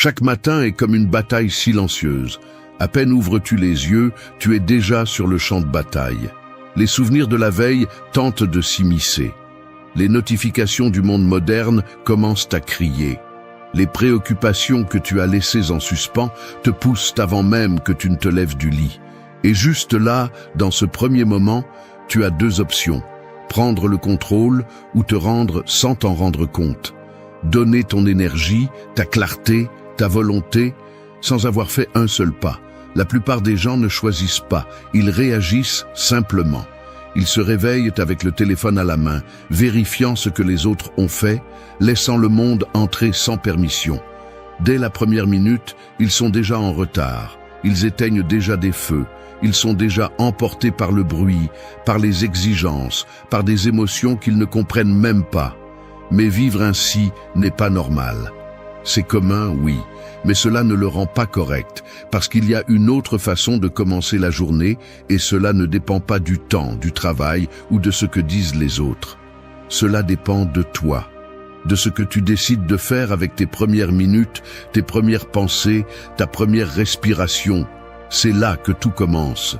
Chaque matin est comme une bataille silencieuse. À peine ouvres-tu les yeux, tu es déjà sur le champ de bataille. Les souvenirs de la veille tentent de s'immiscer. Les notifications du monde moderne commencent à crier. Les préoccupations que tu as laissées en suspens te poussent avant même que tu ne te lèves du lit. Et juste là, dans ce premier moment, tu as deux options. Prendre le contrôle ou te rendre sans t'en rendre compte. Donner ton énergie, ta clarté, ta volonté, sans avoir fait un seul pas. La plupart des gens ne choisissent pas, ils réagissent simplement. Ils se réveillent avec le téléphone à la main, vérifiant ce que les autres ont fait, laissant le monde entrer sans permission. Dès la première minute, ils sont déjà en retard. Ils éteignent déjà des feux. Ils sont déjà emportés par le bruit, par les exigences, par des émotions qu'ils ne comprennent même pas. Mais vivre ainsi n'est pas normal. C'est commun, oui, mais cela ne le rend pas correct, parce qu'il y a une autre façon de commencer la journée, et cela ne dépend pas du temps, du travail ou de ce que disent les autres. Cela dépend de toi, de ce que tu décides de faire avec tes premières minutes, tes premières pensées, ta première respiration. C'est là que tout commence.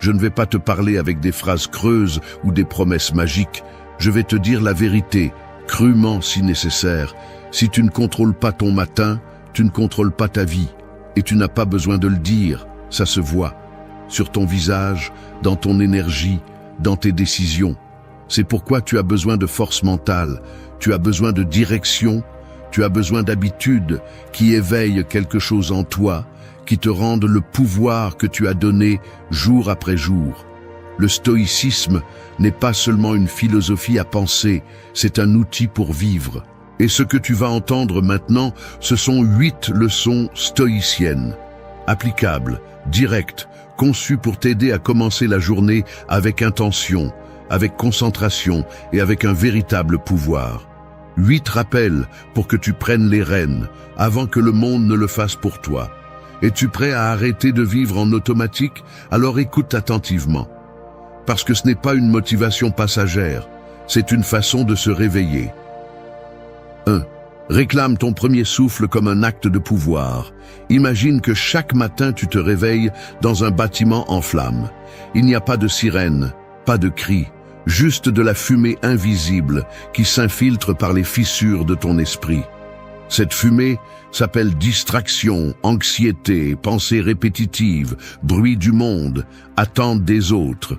Je ne vais pas te parler avec des phrases creuses ou des promesses magiques. Je vais te dire la vérité, crûment si nécessaire. Si tu ne contrôles pas ton matin, tu ne contrôles pas ta vie. Et tu n'as pas besoin de le dire, ça se voit. Sur ton visage, dans ton énergie, dans tes décisions. C'est pourquoi tu as besoin de force mentale, tu as besoin de direction, tu as besoin d'habitudes qui éveillent quelque chose en toi, qui te rendent le pouvoir que tu as donné jour après jour. Le stoïcisme n'est pas seulement une philosophie à penser, c'est un outil pour vivre. Et ce que tu vas entendre maintenant, ce sont 8 leçons stoïciennes, applicables, directes, conçues pour t'aider à commencer la journée avec intention, avec concentration et avec un véritable pouvoir. 8 rappels pour que tu prennes les rênes, avant que le monde ne le fasse pour toi. Es-tu prêt à arrêter de vivre en automatique? Alors écoute attentivement. Parce que ce n'est pas une motivation passagère, c'est une façon de se réveiller. 1. Réclame ton premier souffle comme un acte de pouvoir. Imagine que chaque matin tu te réveilles dans un bâtiment en flammes. Il n'y a pas de sirène, pas de cris, juste de la fumée invisible qui s'infiltre par les fissures de ton esprit. Cette fumée s'appelle distraction, anxiété, pensée répétitive, bruit du monde, attente des autres.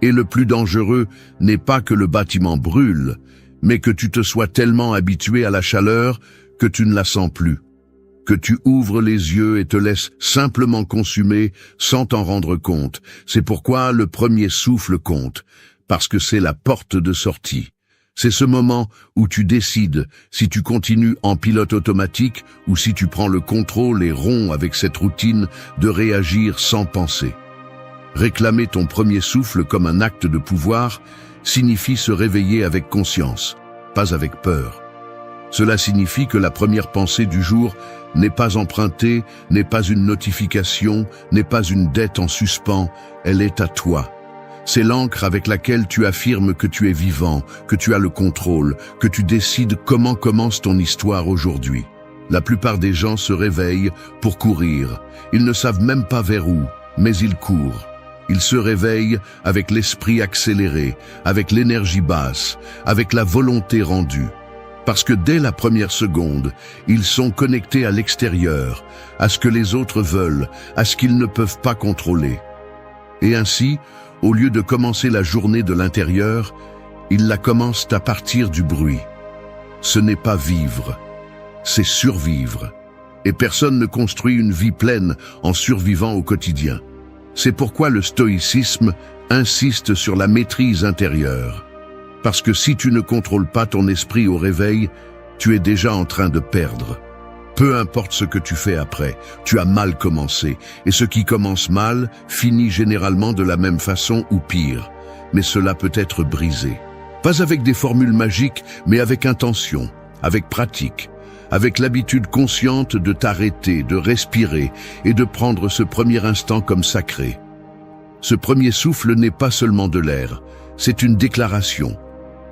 Et le plus dangereux n'est pas que le bâtiment brûle, mais que tu te sois tellement habitué à la chaleur que tu ne la sens plus. Que tu ouvres les yeux et te laisses simplement consumer sans t'en rendre compte. C'est pourquoi le premier souffle compte, parce que c'est la porte de sortie. C'est ce moment où tu décides si tu continues en pilote automatique ou si tu prends le contrôle et romps avec cette routine de réagir sans penser. Réclamer ton premier souffle comme un acte de pouvoir signifie se réveiller avec conscience, pas avec peur. Cela signifie que la première pensée du jour n'est pas empruntée, n'est pas une notification, n'est pas une dette en suspens, elle est à toi. C'est l'encre avec laquelle tu affirmes que tu es vivant, que tu as le contrôle, que tu décides comment commence ton histoire aujourd'hui. La plupart des gens se réveillent pour courir. Ils ne savent même pas vers où, mais ils courent. Ils se réveillent avec l'esprit accéléré, avec l'énergie basse, avec la volonté rendue. Parce que dès la première seconde, ils sont connectés à l'extérieur, à ce que les autres veulent, à ce qu'ils ne peuvent pas contrôler. Et ainsi, au lieu de commencer la journée de l'intérieur, ils la commencent à partir du bruit. Ce n'est pas vivre, c'est survivre. Et personne ne construit une vie pleine en survivant au quotidien. C'est pourquoi le stoïcisme insiste sur la maîtrise intérieure. Parce que si tu ne contrôles pas ton esprit au réveil, tu es déjà en train de perdre. Peu importe ce que tu fais après, tu as mal commencé. Et ce qui commence mal finit généralement de la même façon ou pire. Mais cela peut être brisé. Pas avec des formules magiques, mais avec intention, avec pratique. Avec l'habitude consciente de t'arrêter, de respirer et de prendre ce premier instant comme sacré. Ce premier souffle n'est pas seulement de l'air, c'est une déclaration.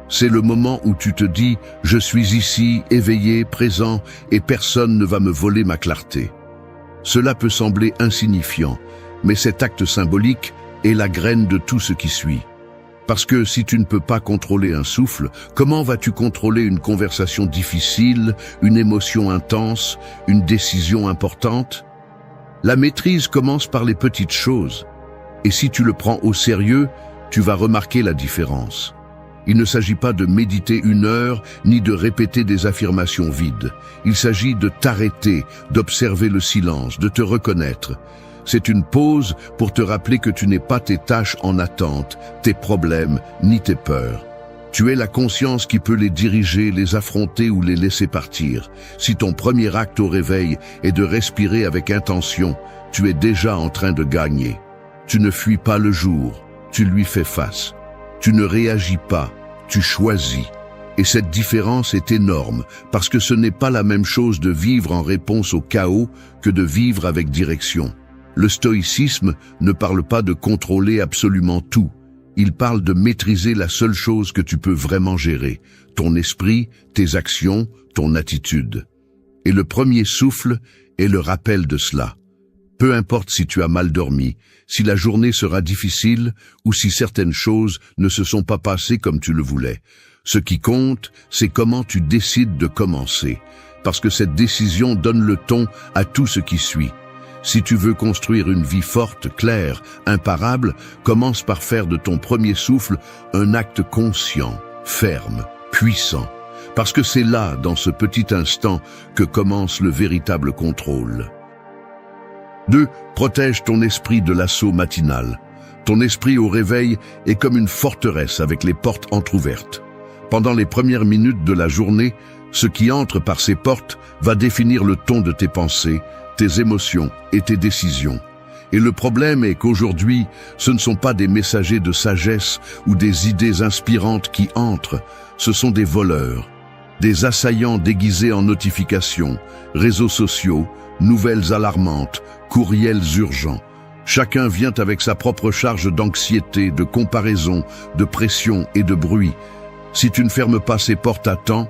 C'est le moment où tu te dis « Je suis ici, éveillé, présent, et personne ne va me voler ma clarté ». Cela peut sembler insignifiant, mais cet acte symbolique est la graine de tout ce qui suit. Parce que si tu ne peux pas contrôler un souffle, comment vas-tu contrôler une conversation difficile, une émotion intense, une décision importante? La maîtrise commence par les petites choses. Et si tu le prends au sérieux, tu vas remarquer la différence. Il ne s'agit pas de méditer 1 heure, ni de répéter des affirmations vides. Il s'agit de t'arrêter, d'observer le silence, de te reconnaître. C'est une pause pour te rappeler que tu n'es pas tes tâches en attente, tes problèmes, ni tes peurs. Tu es la conscience qui peut les diriger, les affronter ou les laisser partir. Si ton premier acte au réveil est de respirer avec intention, tu es déjà en train de gagner. Tu ne fuis pas le jour, tu lui fais face. Tu ne réagis pas, tu choisis. Et cette différence est énorme, parce que ce n'est pas la même chose de vivre en réponse au chaos que de vivre avec direction. Le stoïcisme ne parle pas de contrôler absolument tout. Il parle de maîtriser la seule chose que tu peux vraiment gérer, ton esprit, tes actions, ton attitude. Et le premier souffle est le rappel de cela. Peu importe si tu as mal dormi, si la journée sera difficile ou si certaines choses ne se sont pas passées comme tu le voulais. Ce qui compte, c'est comment tu décides de commencer, parce que cette décision donne le ton à tout ce qui suit. Si tu veux construire une vie forte, claire, imparable, commence par faire de ton premier souffle un acte conscient, ferme, puissant. Parce que c'est là, dans ce petit instant, que commence le véritable contrôle. 2. Protège ton esprit de l'assaut matinal. Ton esprit au réveil est comme une forteresse avec les portes entr'ouvertes. Pendant les premières minutes de la journée, ce qui entre par ces portes va définir le ton de tes pensées, tes émotions et tes décisions. Et le problème est qu'aujourd'hui, ce ne sont pas des messagers de sagesse ou des idées inspirantes qui entrent, ce sont des voleurs, des assaillants déguisés en notifications, réseaux sociaux, nouvelles alarmantes, courriels urgents. Chacun vient avec sa propre charge d'anxiété, de comparaison, de pression et de bruit. Si tu ne fermes pas ces portes à temps,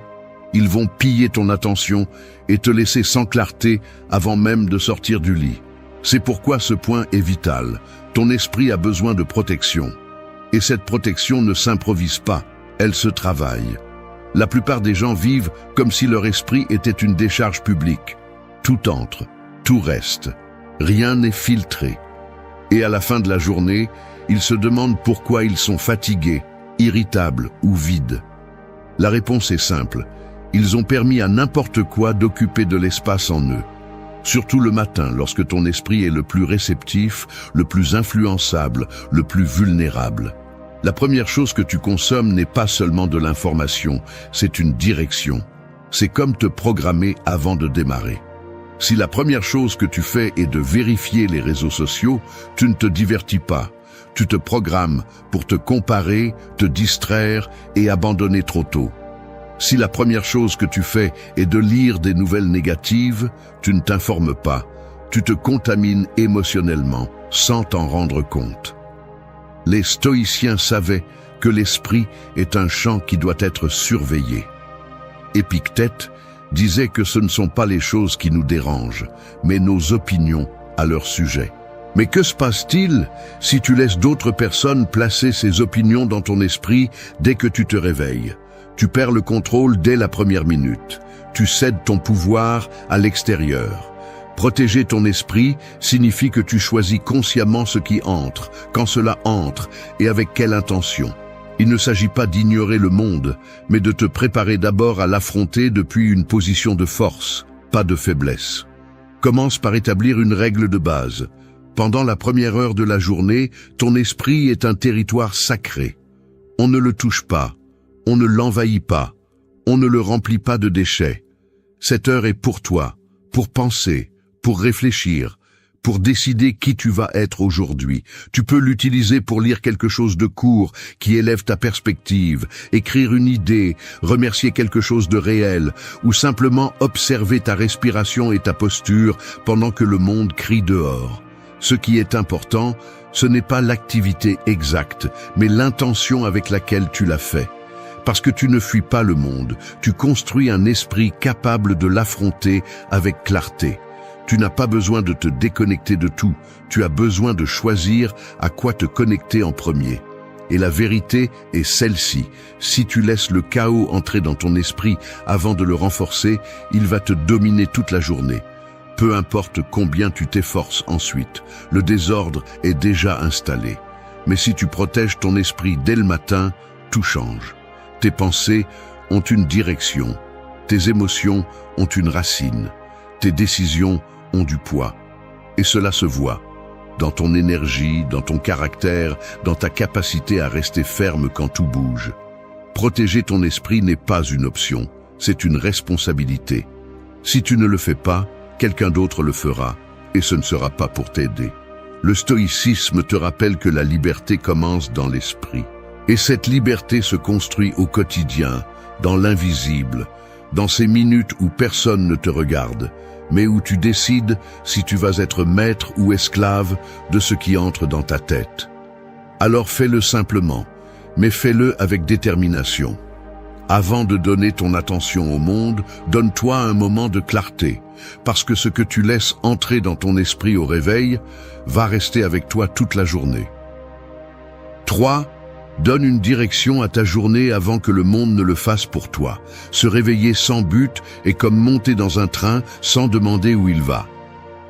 ils vont piller ton attention et te laisser sans clarté avant même de sortir du lit. C'est pourquoi ce point est vital. Ton esprit a besoin de protection. Et cette protection ne s'improvise pas, elle se travaille. La plupart des gens vivent comme si leur esprit était une décharge publique. Tout entre, tout reste. Rien n'est filtré. Et à la fin de la journée, ils se demandent pourquoi ils sont fatigués, irritables ou vides. La réponse est simple. Ils ont permis à n'importe quoi d'occuper de l'espace en eux. Surtout le matin, lorsque ton esprit est le plus réceptif, le plus influençable, le plus vulnérable. La première chose que tu consommes n'est pas seulement de l'information, c'est une direction. C'est comme te programmer avant de démarrer. Si la première chose que tu fais est de vérifier les réseaux sociaux, tu ne te divertis pas. Tu te programmes pour te comparer, te distraire et abandonner trop tôt. Si la première chose que tu fais est de lire des nouvelles négatives, tu ne t'informes pas. Tu te contamines émotionnellement, sans t'en rendre compte. Les stoïciens savaient que l'esprit est un champ qui doit être surveillé. Épictète disait que ce ne sont pas les choses qui nous dérangent, mais nos opinions à leur sujet. Mais que se passe-t-il si tu laisses d'autres personnes placer ces opinions dans ton esprit dès que tu te réveilles? Tu perds le contrôle dès la première minute. Tu cèdes ton pouvoir à l'extérieur. Protéger ton esprit signifie que tu choisis consciemment ce qui entre, quand cela entre et avec quelle intention. Il ne s'agit pas d'ignorer le monde, mais de te préparer d'abord à l'affronter depuis une position de force, pas de faiblesse. Commence par établir une règle de base. Pendant la première heure de la journée, ton esprit est un territoire sacré. On ne le touche pas. On ne l'envahit pas, on ne le remplit pas de déchets. Cette heure est pour toi, pour penser, pour réfléchir, pour décider qui tu vas être aujourd'hui. Tu peux l'utiliser pour lire quelque chose de court qui élève ta perspective, écrire une idée, remercier quelque chose de réel, ou simplement observer ta respiration et ta posture pendant que le monde crie dehors. Ce qui est important, ce n'est pas l'activité exacte, mais l'intention avec laquelle tu l'as fait. Parce que tu ne fuis pas le monde, tu construis un esprit capable de l'affronter avec clarté. Tu n'as pas besoin de te déconnecter de tout, tu as besoin de choisir à quoi te connecter en premier. Et la vérité est celle-ci, si tu laisses le chaos entrer dans ton esprit avant de le renforcer, il va te dominer toute la journée. Peu importe combien tu t'efforces ensuite, le désordre est déjà installé. Mais si tu protèges ton esprit dès le matin, tout change. Tes pensées ont une direction, tes émotions ont une racine, tes décisions ont du poids. Et cela se voit dans ton énergie, dans ton caractère, dans ta capacité à rester ferme quand tout bouge. Protéger ton esprit n'est pas une option, c'est une responsabilité. Si tu ne le fais pas, quelqu'un d'autre le fera, et ce ne sera pas pour t'aider. Le stoïcisme te rappelle que la liberté commence dans l'esprit. Et cette liberté se construit au quotidien, dans l'invisible, dans ces minutes où personne ne te regarde, mais où tu décides si tu vas être maître ou esclave de ce qui entre dans ta tête. Alors fais-le simplement, mais fais-le avec détermination. Avant de donner ton attention au monde, donne-toi un moment de clarté, parce que ce que tu laisses entrer dans ton esprit au réveil va rester avec toi toute la journée. 3. Donne une direction à ta journée avant que le monde ne le fasse pour toi. Se réveiller sans but est comme monter dans un train sans demander où il va.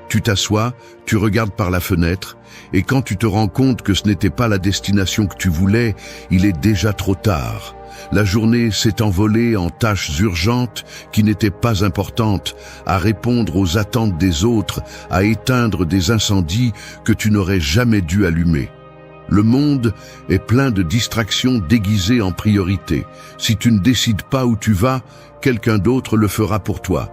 Tu t'assois, tu regardes par la fenêtre, et quand tu te rends compte que ce n'était pas la destination que tu voulais, il est déjà trop tard. La journée s'est envolée en tâches urgentes qui n'étaient pas importantes, à répondre aux attentes des autres, à éteindre des incendies que tu n'aurais jamais dû allumer. Le monde est plein de distractions déguisées en priorité. Si tu ne décides pas où tu vas, quelqu'un d'autre le fera pour toi.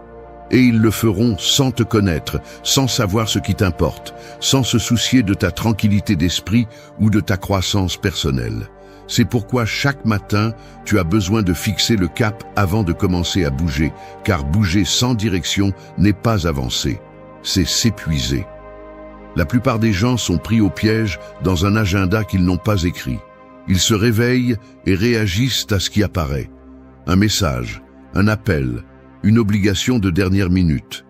Et ils le feront sans te connaître, sans savoir ce qui t'importe, sans se soucier de ta tranquillité d'esprit ou de ta croissance personnelle. C'est pourquoi chaque matin, tu as besoin de fixer le cap avant de commencer à bouger, car bouger sans direction n'est pas avancer, c'est s'épuiser. La plupart des gens sont pris au piège dans un agenda qu'ils n'ont pas écrit. Ils se réveillent et réagissent à ce qui apparaît. Un message, un appel, une obligation de dernière minute.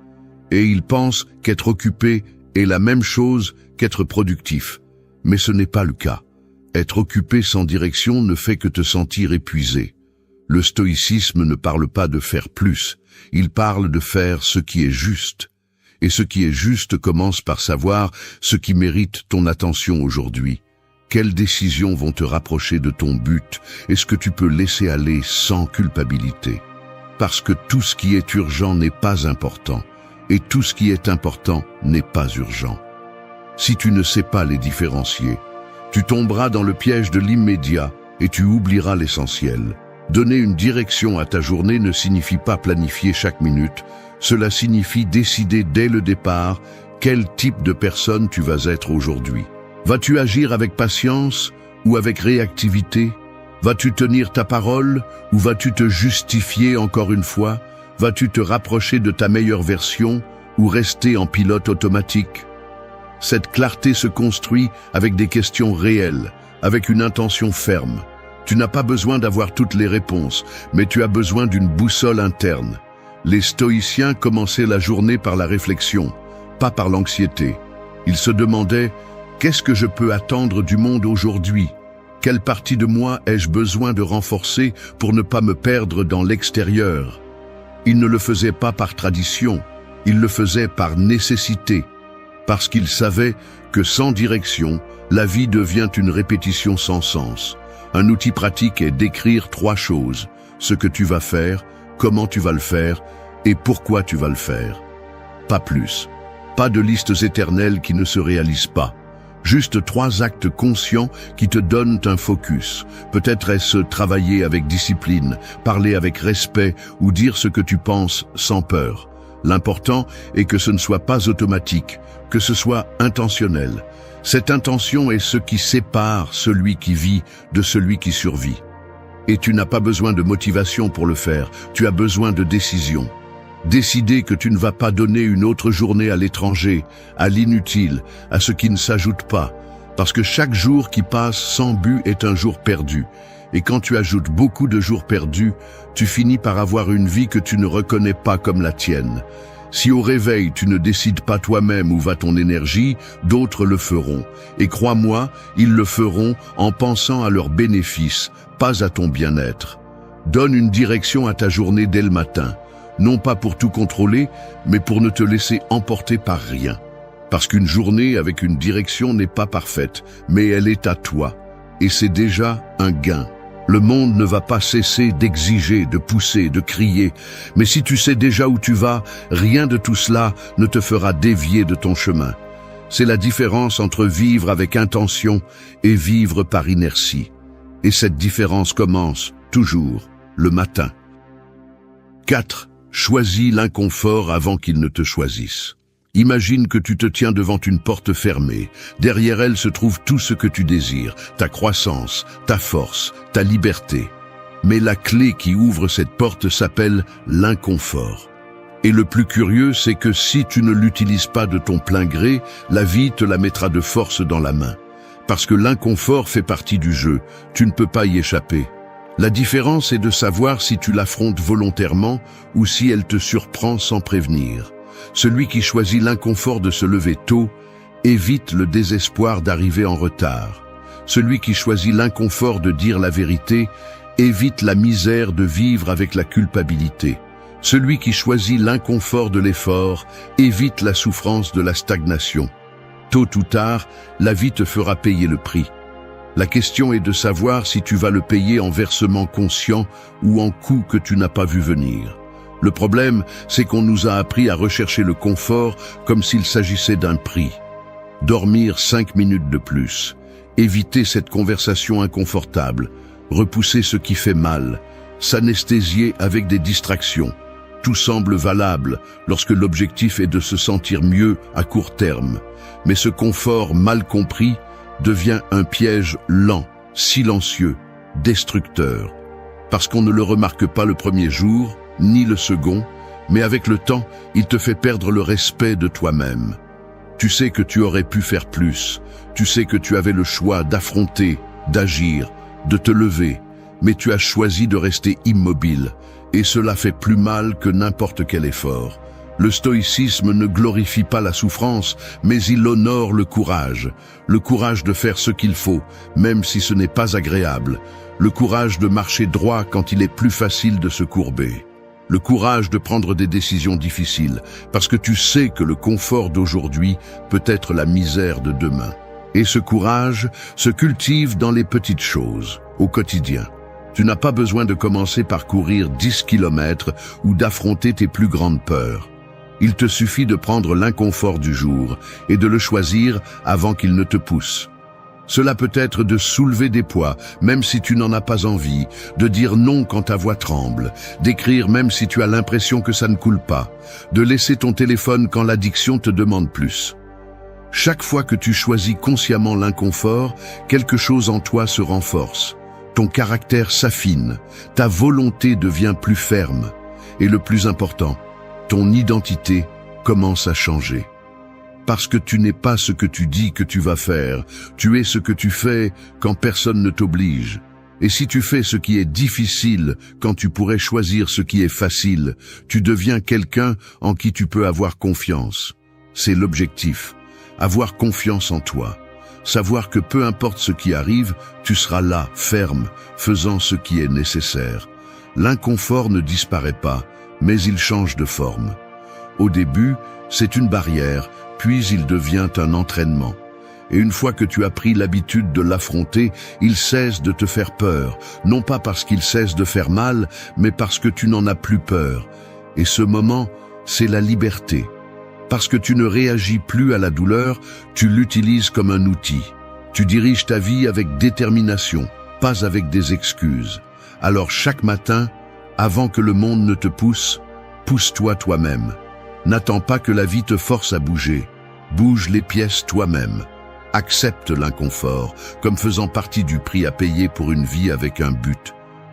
Et ils pensent qu'être occupé est la même chose qu'être productif. Mais ce n'est pas le cas. Être occupé sans direction ne fait que te sentir épuisé. Le stoïcisme ne parle pas de faire plus, il parle de faire ce qui est juste. Et ce qui est juste commence par savoir ce qui mérite ton attention aujourd'hui. Quelles décisions vont te rapprocher de ton but? Est-ce que tu peux laisser aller sans culpabilité? Parce que tout ce qui est urgent n'est pas important, et tout ce qui est important n'est pas urgent. Si tu ne sais pas les différencier, tu tomberas dans le piège de l'immédiat et tu oublieras l'essentiel. Donner une direction à ta journée ne signifie pas planifier chaque minute, cela signifie décider dès le départ quel type de personne tu vas être aujourd'hui. Vas-tu agir avec patience ou avec réactivité? Vas-tu tenir ta parole ou vas-tu te justifier encore une fois? Vas-tu te rapprocher de ta meilleure version ou rester en pilote automatique? Cette clarté se construit avec des questions réelles, avec une intention ferme. Tu n'as pas besoin d'avoir toutes les réponses, mais tu as besoin d'une boussole interne. Les stoïciens commençaient la journée par la réflexion, pas par l'anxiété. Ils se demandaient « Qu'est-ce que je peux attendre du monde aujourd'hui ? Quelle partie de moi ai-je besoin de renforcer pour ne pas me perdre dans l'extérieur ?» Ils ne le faisaient pas par tradition, ils le faisaient par nécessité, parce qu'ils savaient que sans direction, la vie devient une répétition sans sens. Un outil pratique est d'écrire 3 choses, ce que tu vas faire, comment tu vas le faire et pourquoi tu vas le faire. Pas plus. Pas de listes éternelles qui ne se réalisent pas. Juste 3 actes conscients qui te donnent un focus. Peut-être est-ce travailler avec discipline, parler avec respect ou dire ce que tu penses sans peur. L'important est que ce ne soit pas automatique, que ce soit intentionnel. Cette intention est ce qui sépare celui qui vit de celui qui survit. Et tu n'as pas besoin de motivation pour le faire, tu as besoin de décision. Décider que tu ne vas pas donner une autre journée à l'étranger, à l'inutile, à ce qui ne s'ajoute pas, parce que chaque jour qui passe sans but est un jour perdu. Et quand tu ajoutes beaucoup de jours perdus, tu finis par avoir une vie que tu ne reconnais pas comme la tienne. Si au réveil tu ne décides pas toi-même où va ton énergie, d'autres le feront. Et crois-moi, ils le feront en pensant à leurs bénéfices, pas à ton bien-être. Donne une direction à ta journée dès le matin, non pas pour tout contrôler, mais pour ne te laisser emporter par rien. Parce qu'une journée avec une direction n'est pas parfaite, mais elle est à toi. Et c'est déjà un gain. Le monde ne va pas cesser d'exiger, de pousser, de crier. Mais si tu sais déjà où tu vas, rien de tout cela ne te fera dévier de ton chemin. C'est la différence entre vivre avec intention et vivre par inertie. Et cette différence commence, toujours, le matin. 4. Choisis l'inconfort avant qu'il ne te choisisse. Imagine que tu te tiens devant une porte fermée. Derrière elle se trouve tout ce que tu désires, ta croissance, ta force, ta liberté. Mais la clé qui ouvre cette porte s'appelle l'inconfort. Et le plus curieux, c'est que si tu ne l'utilises pas de ton plein gré, la vie te la mettra de force dans la main. Parce que l'inconfort fait partie du jeu, tu ne peux pas y échapper. La différence est de savoir si tu l'affrontes volontairement ou si elle te surprend sans prévenir. Celui qui choisit l'inconfort de se lever tôt évite le désespoir d'arriver en retard. Celui qui choisit l'inconfort de dire la vérité évite la misère de vivre avec la culpabilité. Celui qui choisit l'inconfort de l'effort évite la souffrance de la stagnation. Tôt ou tard, la vie te fera payer le prix. La question est de savoir si tu vas le payer en versement conscient ou en coût que tu n'as pas vu venir. Le problème, c'est qu'on nous a appris à rechercher le confort comme s'il s'agissait d'un prix. Dormir 5 minutes de plus, éviter cette conversation inconfortable, repousser ce qui fait mal, s'anesthésier avec des distractions. Tout semble valable lorsque l'objectif est de se sentir mieux à court terme. Mais ce confort mal compris devient un piège lent, silencieux, destructeur. Parce qu'on ne le remarque pas le premier jour, ni le second, mais avec le temps, il te fait perdre le respect de toi-même. Tu sais que tu aurais pu faire plus, tu sais que tu avais le choix d'affronter, d'agir, de te lever, mais tu as choisi de rester immobile, et cela fait plus mal que n'importe quel effort. Le stoïcisme ne glorifie pas la souffrance, mais il honore le courage de faire ce qu'il faut, même si ce n'est pas agréable, le courage de marcher droit quand il est plus facile de se courber. Le courage de prendre des décisions difficiles, parce que tu sais que le confort d'aujourd'hui peut être la misère de demain. Et ce courage se cultive dans les petites choses, au quotidien. Tu n'as pas besoin de commencer par courir 10 kilomètres ou d'affronter tes plus grandes peurs. Il te suffit de prendre l'inconfort du jour et de le choisir avant qu'il ne te pousse. Cela peut être de soulever des poids, même si tu n'en as pas envie, de dire non quand ta voix tremble, d'écrire même si tu as l'impression que ça ne coule pas, de laisser ton téléphone quand l'addiction te demande plus. Chaque fois que tu choisis consciemment l'inconfort, quelque chose en toi se renforce. Ton caractère s'affine, ta volonté devient plus ferme, et le plus important, ton identité commence à changer. Parce que tu n'es pas ce que tu dis que tu vas faire, tu es ce que tu fais quand personne ne t'oblige. Et si tu fais ce qui est difficile quand tu pourrais choisir ce qui est facile, tu deviens quelqu'un en qui tu peux avoir confiance. C'est l'objectif, avoir confiance en toi. Savoir que peu importe ce qui arrive, tu seras là, ferme, faisant ce qui est nécessaire. L'inconfort ne disparaît pas, mais il change de forme. Au début, c'est une barrière, puis il devient un entraînement. Et une fois que tu as pris l'habitude de l'affronter, il cesse de te faire peur, non pas parce qu'il cesse de faire mal, mais parce que tu n'en as plus peur. Et ce moment, c'est la liberté. Parce que tu ne réagis plus à la douleur, tu l'utilises comme un outil. Tu diriges ta vie avec détermination, pas avec des excuses. Alors chaque matin, avant que le monde ne te pousse, pousse-toi toi-même. N'attends pas que la vie te force à bouger. Bouge les pièces toi-même. Accepte l'inconfort comme faisant partie du prix à payer pour une vie avec un but.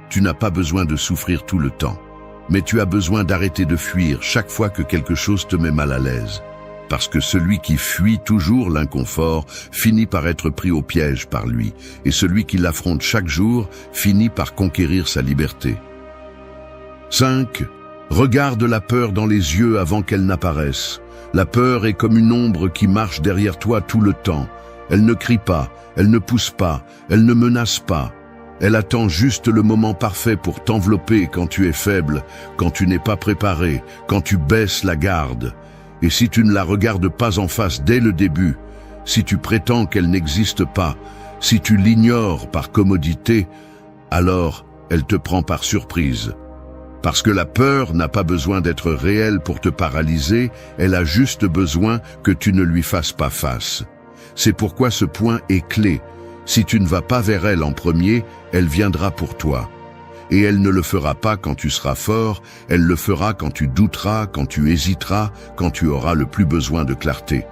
Tu n'as pas besoin de souffrir tout le temps, mais tu as besoin d'arrêter de fuir chaque fois que quelque chose te met mal à l'aise. parce que celui qui fuit toujours l'inconfort finit par être pris au piège par lui, et celui qui l'affronte chaque jour finit par conquérir sa liberté. 5. Regarde la peur dans les yeux avant qu'elle n'apparaisse. La peur est comme une ombre qui marche derrière toi tout le temps. Elle ne crie pas, elle ne pousse pas, elle ne menace pas. Elle attend juste le moment parfait pour t'envelopper quand tu es faible, quand tu n'es pas préparé, quand tu baisses la garde. Et si tu ne la regardes pas en face dès le début, si tu prétends qu'elle n'existe pas, si tu l'ignores par commodité, alors elle te prend par surprise. Parce que la peur n'a pas besoin d'être réelle pour te paralyser, elle a juste besoin que tu ne lui fasses pas face. C'est pourquoi ce point est clé. Si tu ne vas pas vers elle en premier, elle viendra pour toi. Et elle ne le fera pas quand tu seras fort, elle le fera quand tu douteras, quand tu hésiteras, quand tu auras le plus besoin de clarté.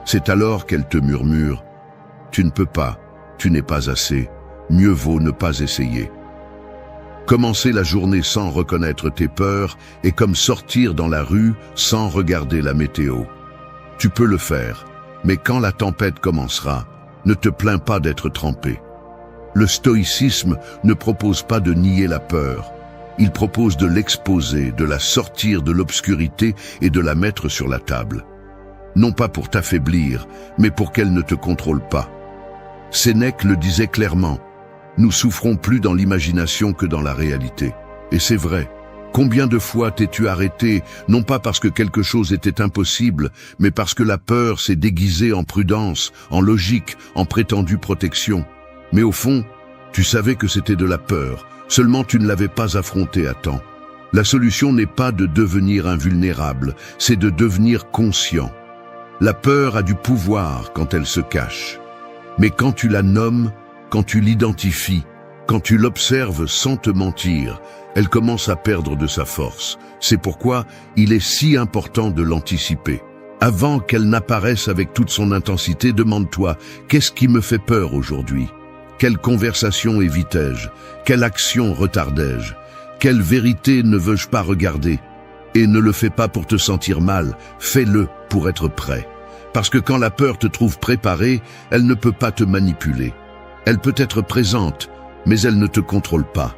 C'est alors qu'elle te murmure « Tu ne peux pas, tu n'es pas assez, mieux vaut ne pas essayer ». Commencer la journée sans reconnaître tes peurs est comme sortir dans la rue sans regarder la météo. Tu peux le faire, mais quand la tempête commencera, ne te plains pas d'être trempé. Le stoïcisme ne propose pas de nier la peur. Il propose de l'exposer, de la sortir de l'obscurité et de la mettre sur la table. Non pas pour t'affaiblir, mais pour qu'elle ne te contrôle pas. Sénèque le disait clairement. Nous souffrons plus dans l'imagination que dans la réalité. Et c'est vrai. Combien de fois t'es-tu arrêté, non pas parce que quelque chose était impossible, mais parce que la peur s'est déguisée en prudence, en logique, en prétendue protection. Mais au fond, tu savais que c'était de la peur, seulement tu ne l'avais pas affrontée à temps. La solution n'est pas de devenir invulnérable, c'est de devenir conscient. La peur a du pouvoir quand elle se cache. Mais quand tu la nommes, quand tu l'identifies, quand tu l'observes sans te mentir, elle commence à perdre de sa force. C'est pourquoi il est si important de l'anticiper. Avant qu'elle n'apparaisse avec toute son intensité, demande-toi « Qu'est-ce qui me fait peur aujourd'hui ? Quelle conversation évitais-je ? Quelle action retardais-je ? Quelle vérité ne veux-je pas regarder ? Et ne le fais pas pour te sentir mal, fais-le pour être prêt. Parce que quand la peur te trouve préparé, elle ne peut pas te manipuler. Elle peut être présente, mais elle ne te contrôle pas.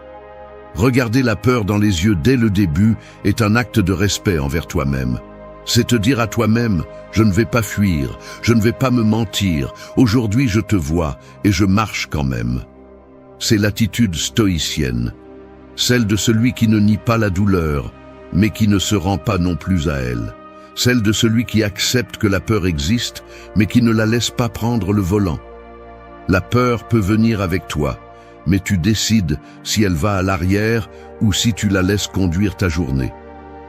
Regarder la peur dans les yeux dès le début est un acte de respect envers toi-même. C'est te dire à toi-même, je ne vais pas fuir, je ne vais pas me mentir, aujourd'hui je te vois et je marche quand même. C'est l'attitude stoïcienne, celle de celui qui ne nie pas la douleur, mais qui ne se rend pas non plus à elle. Celle de celui qui accepte que la peur existe, mais qui ne la laisse pas prendre le volant. La peur peut venir avec toi, mais tu décides si elle va à l'arrière ou si tu la laisses conduire ta journée.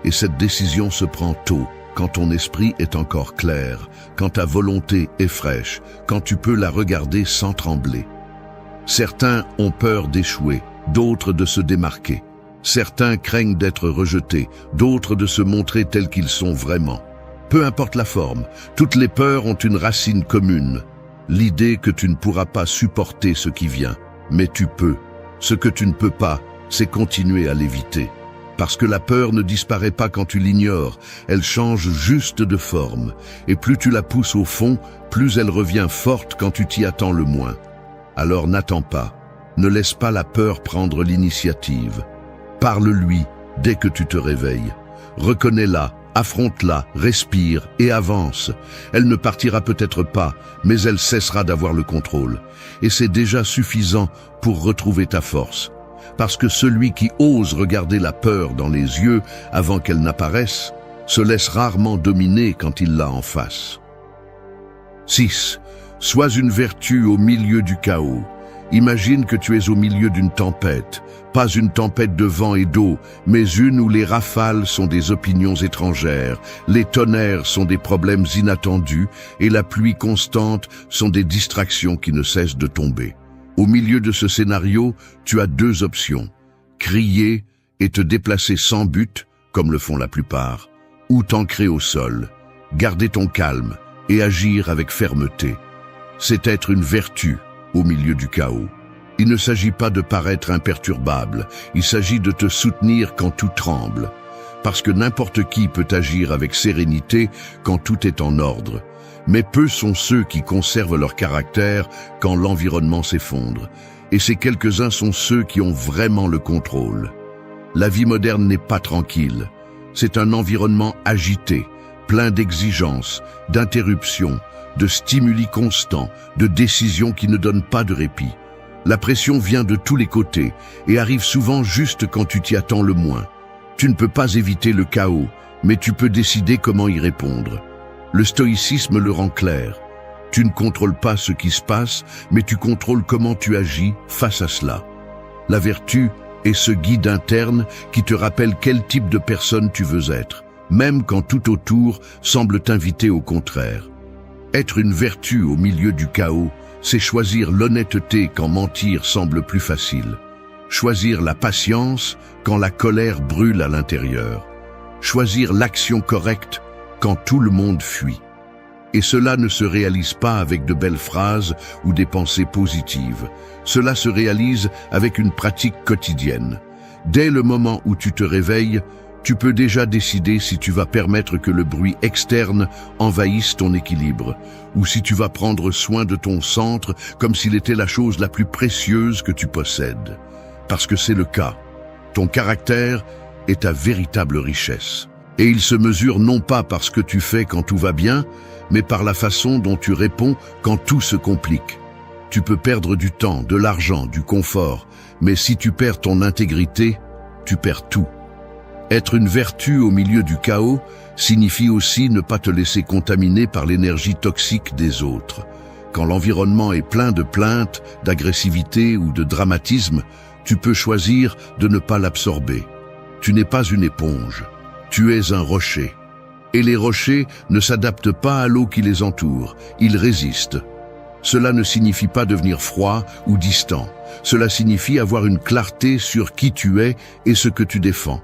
Et cette décision se prend tôt, quand ton esprit est encore clair, quand ta volonté est fraîche, quand tu peux la regarder sans trembler. Certains ont peur d'échouer, d'autres de se démarquer. Certains craignent d'être rejetés, d'autres de se montrer tels qu'ils sont vraiment. Peu importe la forme, toutes les peurs ont une racine commune. L'idée que tu ne pourras pas supporter ce qui vient. Mais tu peux. Ce que tu ne peux pas, c'est continuer à l'éviter. Parce que la peur ne disparaît pas quand tu l'ignores, elle change juste de forme. Et plus tu la pousses au fond, plus elle revient forte quand tu t'y attends le moins. Alors n'attends pas. Ne laisse pas la peur prendre l'initiative. Parle-lui dès que tu te réveilles. Reconnais-la, affronte-la, respire et avance. Elle ne partira peut-être pas, mais elle cessera d'avoir le contrôle. Et c'est déjà suffisant pour retrouver ta force. Parce que celui qui ose regarder la peur dans les yeux avant qu'elle n'apparaisse, se laisse rarement dominer quand il l'a en face. 6. Sois une vertu au milieu du chaos. Imagine que tu es au milieu d'une tempête, pas une tempête de vent et d'eau, mais une où les rafales sont des opinions étrangères, les tonnerres sont des problèmes inattendus et la pluie constante sont des distractions qui ne cessent de tomber. Au milieu de ce scénario, tu as deux options, crier et te déplacer sans but, comme le font la plupart, ou t'ancrer au sol, garder ton calme et agir avec fermeté. C'est être une vertu au milieu du chaos. Il ne s'agit pas de paraître imperturbable, il s'agit de te soutenir quand tout tremble. parce que n'importe qui peut agir avec sérénité quand tout est en ordre. Mais peu sont ceux qui conservent leur caractère quand l'environnement s'effondre. Et ces quelques-uns sont ceux qui ont vraiment le contrôle. La vie moderne n'est pas tranquille. C'est un environnement agité, plein d'exigences, d'interruptions, de stimuli constants, de décisions qui ne donnent pas de répit. La pression vient de tous les côtés et arrive souvent juste quand tu t'y attends le moins. Tu ne peux pas éviter le chaos, mais tu peux décider comment y répondre. Le stoïcisme le rend clair. Tu ne contrôles pas ce qui se passe, mais tu contrôles comment tu agis face à cela. La vertu est ce guide interne qui te rappelle quel type de personne tu veux être, même quand tout autour semble t'inviter au contraire. Être une vertu au milieu du chaos, c'est choisir l'honnêteté quand mentir semble plus facile. Choisir la patience quand la colère brûle à l'intérieur. Choisir l'action correcte quand tout le monde fuit. Et cela ne se réalise pas avec de belles phrases ou des pensées positives. Cela se réalise avec une pratique quotidienne. Dès le moment où tu te réveilles, tu peux déjà décider si tu vas permettre que le bruit externe envahisse ton équilibre, ou si tu vas prendre soin de ton centre comme s'il était la chose la plus précieuse que tu possèdes. Parce que c'est le cas. Ton caractère est ta véritable richesse. Et il se mesure non pas par ce que tu fais quand tout va bien, mais par la façon dont tu réponds quand tout se complique. Tu peux perdre du temps, de l'argent, du confort, mais si tu perds ton intégrité, tu perds tout. Être une vertu au milieu du chaos signifie aussi ne pas te laisser contaminer par l'énergie toxique des autres. Quand l'environnement est plein de plaintes, d'agressivité ou de dramatisme, tu peux choisir de ne pas l'absorber. Tu n'es pas une éponge, tu es un rocher. Et les rochers ne s'adaptent pas à l'eau qui les entoure, ils résistent. Cela ne signifie pas devenir froid ou distant. Cela signifie avoir une clarté sur qui tu es et ce que tu défends.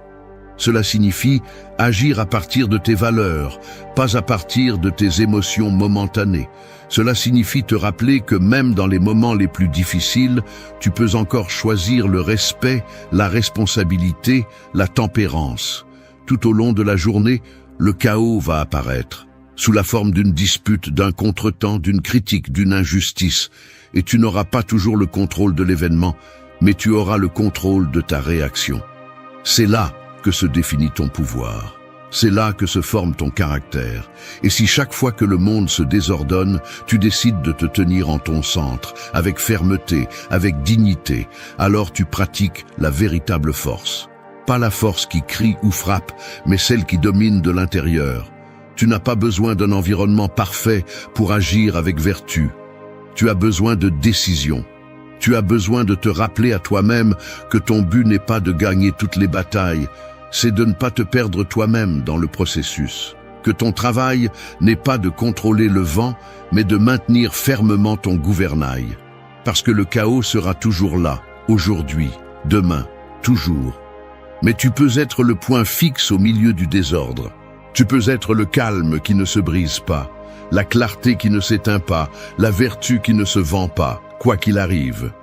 Cela signifie agir à partir de tes valeurs, pas à partir de tes émotions momentanées. Cela signifie te rappeler que même dans les moments les plus difficiles, tu peux encore choisir le respect, la responsabilité, la tempérance. Tout au long de la journée, le chaos va apparaître, sous la forme d'une dispute, d'un contretemps, d'une critique, d'une injustice, et tu n'auras pas toujours le contrôle de l'événement, mais tu auras le contrôle de ta réaction. C'est là que se définit ton pouvoir. C'est là que se forme ton caractère. Et si chaque fois que le monde se désordonne, tu décides de te tenir en ton centre, avec fermeté, avec dignité, alors tu pratiques la véritable force. Pas la force qui crie ou frappe, mais celle qui domine de l'intérieur. Tu n'as pas besoin d'un environnement parfait pour agir avec vertu. Tu as besoin de décision. Tu as besoin de te rappeler à toi-même que ton but n'est pas de gagner toutes les batailles, c'est de ne pas te perdre toi-même dans le processus. Que ton travail n'est pas de contrôler le vent, mais de maintenir fermement ton gouvernail. Parce que le chaos sera toujours là, aujourd'hui, demain, toujours. Mais tu peux être le point fixe au milieu du désordre. Tu peux être le calme qui ne se brise pas, la clarté qui ne s'éteint pas, la vertu qui ne se vend pas, quoi qu'il arrive.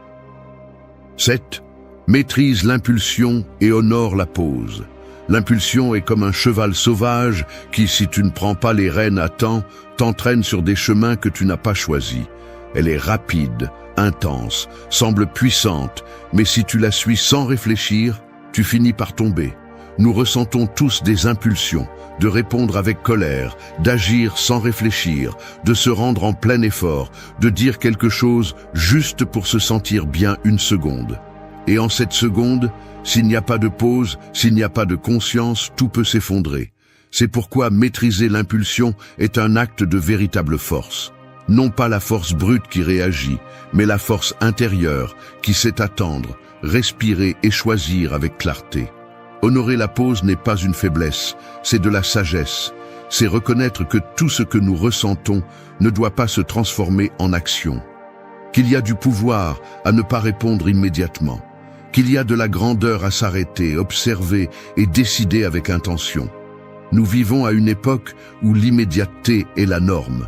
7. Maîtrise l'impulsion et honore la pause. L'impulsion est comme un cheval sauvage qui, si tu ne prends pas les rênes à temps, t'entraîne sur des chemins que tu n'as pas choisis. Elle est rapide, intense, semble puissante, mais si tu la suis sans réfléchir, tu finis par tomber. Nous ressentons tous des impulsions, de répondre avec colère, d'agir sans réfléchir, de se rendre en plein effort, de dire quelque chose juste pour se sentir bien une seconde. Et en cette seconde, s'il n'y a pas de pause, s'il n'y a pas de conscience, tout peut s'effondrer. C'est pourquoi maîtriser l'impulsion est un acte de véritable force. Non pas la force brute qui réagit, mais la force intérieure qui sait attendre, respirer et choisir avec clarté. Honorer la pause n'est pas une faiblesse, c'est de la sagesse. C'est reconnaître que tout ce que nous ressentons ne doit pas se transformer en action. Qu'il y a du pouvoir à ne pas répondre immédiatement. Qu'il y a de la grandeur à s'arrêter, observer et décider avec intention. Nous vivons à une époque où l'immédiateté est la norme.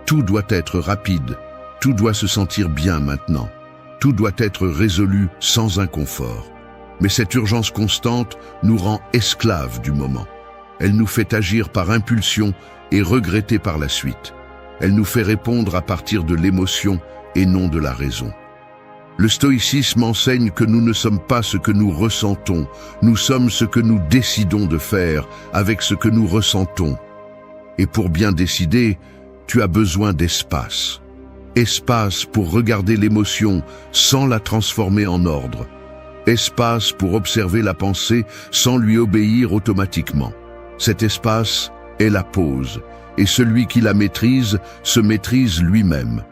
Tout doit être rapide, tout doit se sentir bien maintenant. Tout doit être résolu sans inconfort. Mais cette urgence constante nous rend esclaves du moment. Elle nous fait agir par impulsion et regretter par la suite. Elle nous fait répondre à partir de l'émotion et non de la raison. Le stoïcisme enseigne que nous ne sommes pas ce que nous ressentons, nous sommes ce que nous décidons de faire avec ce que nous ressentons. Et pour bien décider, tu as besoin d'espace. Espace pour regarder l'émotion sans la transformer en ordre. Espace pour observer la pensée sans lui obéir automatiquement. Cet espace est la pause, et celui qui la maîtrise se maîtrise lui-même.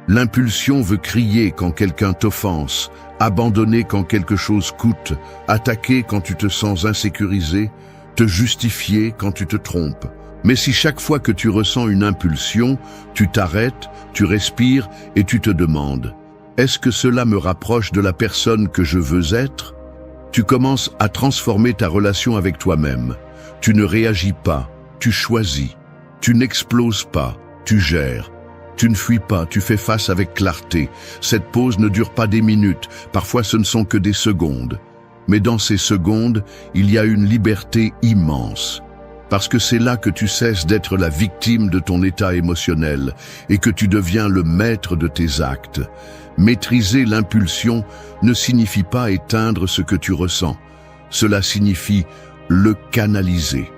L'impulsion veut crier quand quelqu'un t'offense, abandonner quand quelque chose coûte, attaquer quand tu te sens insécurisé, te justifier quand tu te trompes. Mais si chaque fois que tu ressens une impulsion, tu t'arrêtes, tu respires et tu te demandes « Est-ce que cela me rapproche de la personne que je veux être ?» Tu commences à transformer ta relation avec toi-même. Tu ne réagis pas, tu choisis. Tu n'exploses pas, tu gères. Tu ne fuis pas, tu fais face avec clarté. Cette pause ne dure pas des minutes, parfois ce ne sont que des secondes. Mais dans ces secondes, il y a une liberté immense. Parce que c'est là que tu cesses d'être la victime de ton état émotionnel et que tu deviens le maître de tes actes. Maîtriser l'impulsion ne signifie pas éteindre ce que tu ressens. Cela signifie le canaliser.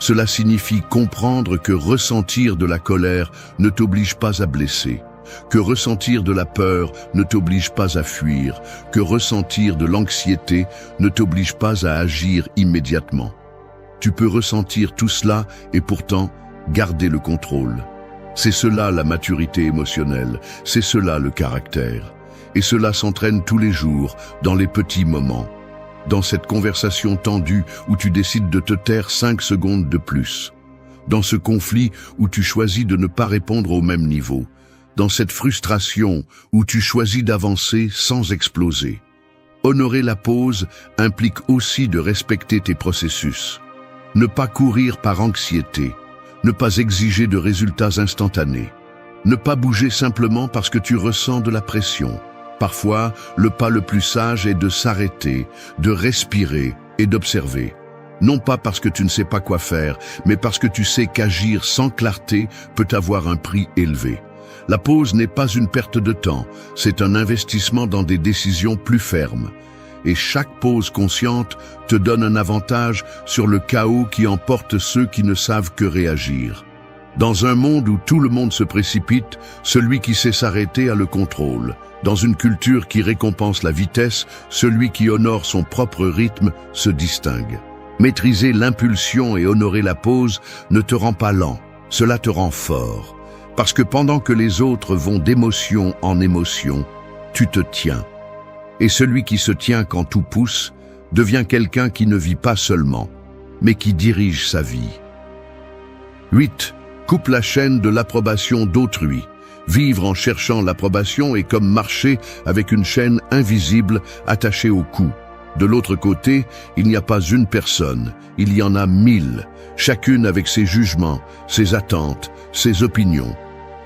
Cela signifie comprendre que ressentir de la colère ne t'oblige pas à blesser, que ressentir de la peur ne t'oblige pas à fuir, que ressentir de l'anxiété ne t'oblige pas à agir immédiatement. Tu peux ressentir tout cela et pourtant garder le contrôle. C'est cela la maturité émotionnelle, c'est cela le caractère. Et cela s'entraîne tous les jours, dans les petits moments. Dans cette conversation tendue où tu décides de te taire 5 secondes de plus. Dans ce conflit où tu choisis de ne pas répondre au même niveau. Dans cette frustration où tu choisis d'avancer sans exploser. Honorer la pause implique aussi de respecter tes processus. Ne pas courir par anxiété. Ne pas exiger de résultats instantanés. Ne pas bouger simplement parce que tu ressens de la pression. Parfois, le pas le plus sage est de s'arrêter, de respirer et d'observer. Non pas parce que tu ne sais pas quoi faire, mais parce que tu sais qu'agir sans clarté peut avoir un prix élevé. La pause n'est pas une perte de temps, c'est un investissement dans des décisions plus fermes. Et chaque pause consciente te donne un avantage sur le chaos qui emporte ceux qui ne savent que réagir. Dans un monde où tout le monde se précipite, celui qui sait s'arrêter a le contrôle. Dans une culture qui récompense la vitesse, celui qui honore son propre rythme se distingue. Maîtriser l'impulsion et honorer la pause ne te rend pas lent, cela te rend fort. Parce que pendant que les autres vont d'émotion en émotion, tu te tiens. Et celui qui se tient quand tout pousse devient quelqu'un qui ne vit pas seulement, mais qui dirige sa vie. 8. Coupe la chaîne de l'approbation d'autrui. Vivre en cherchant l'approbation est comme marcher avec une chaîne invisible attachée au cou. De l'autre côté, il n'y a pas une personne, il y en a 1000, chacune avec ses jugements, ses attentes, ses opinions.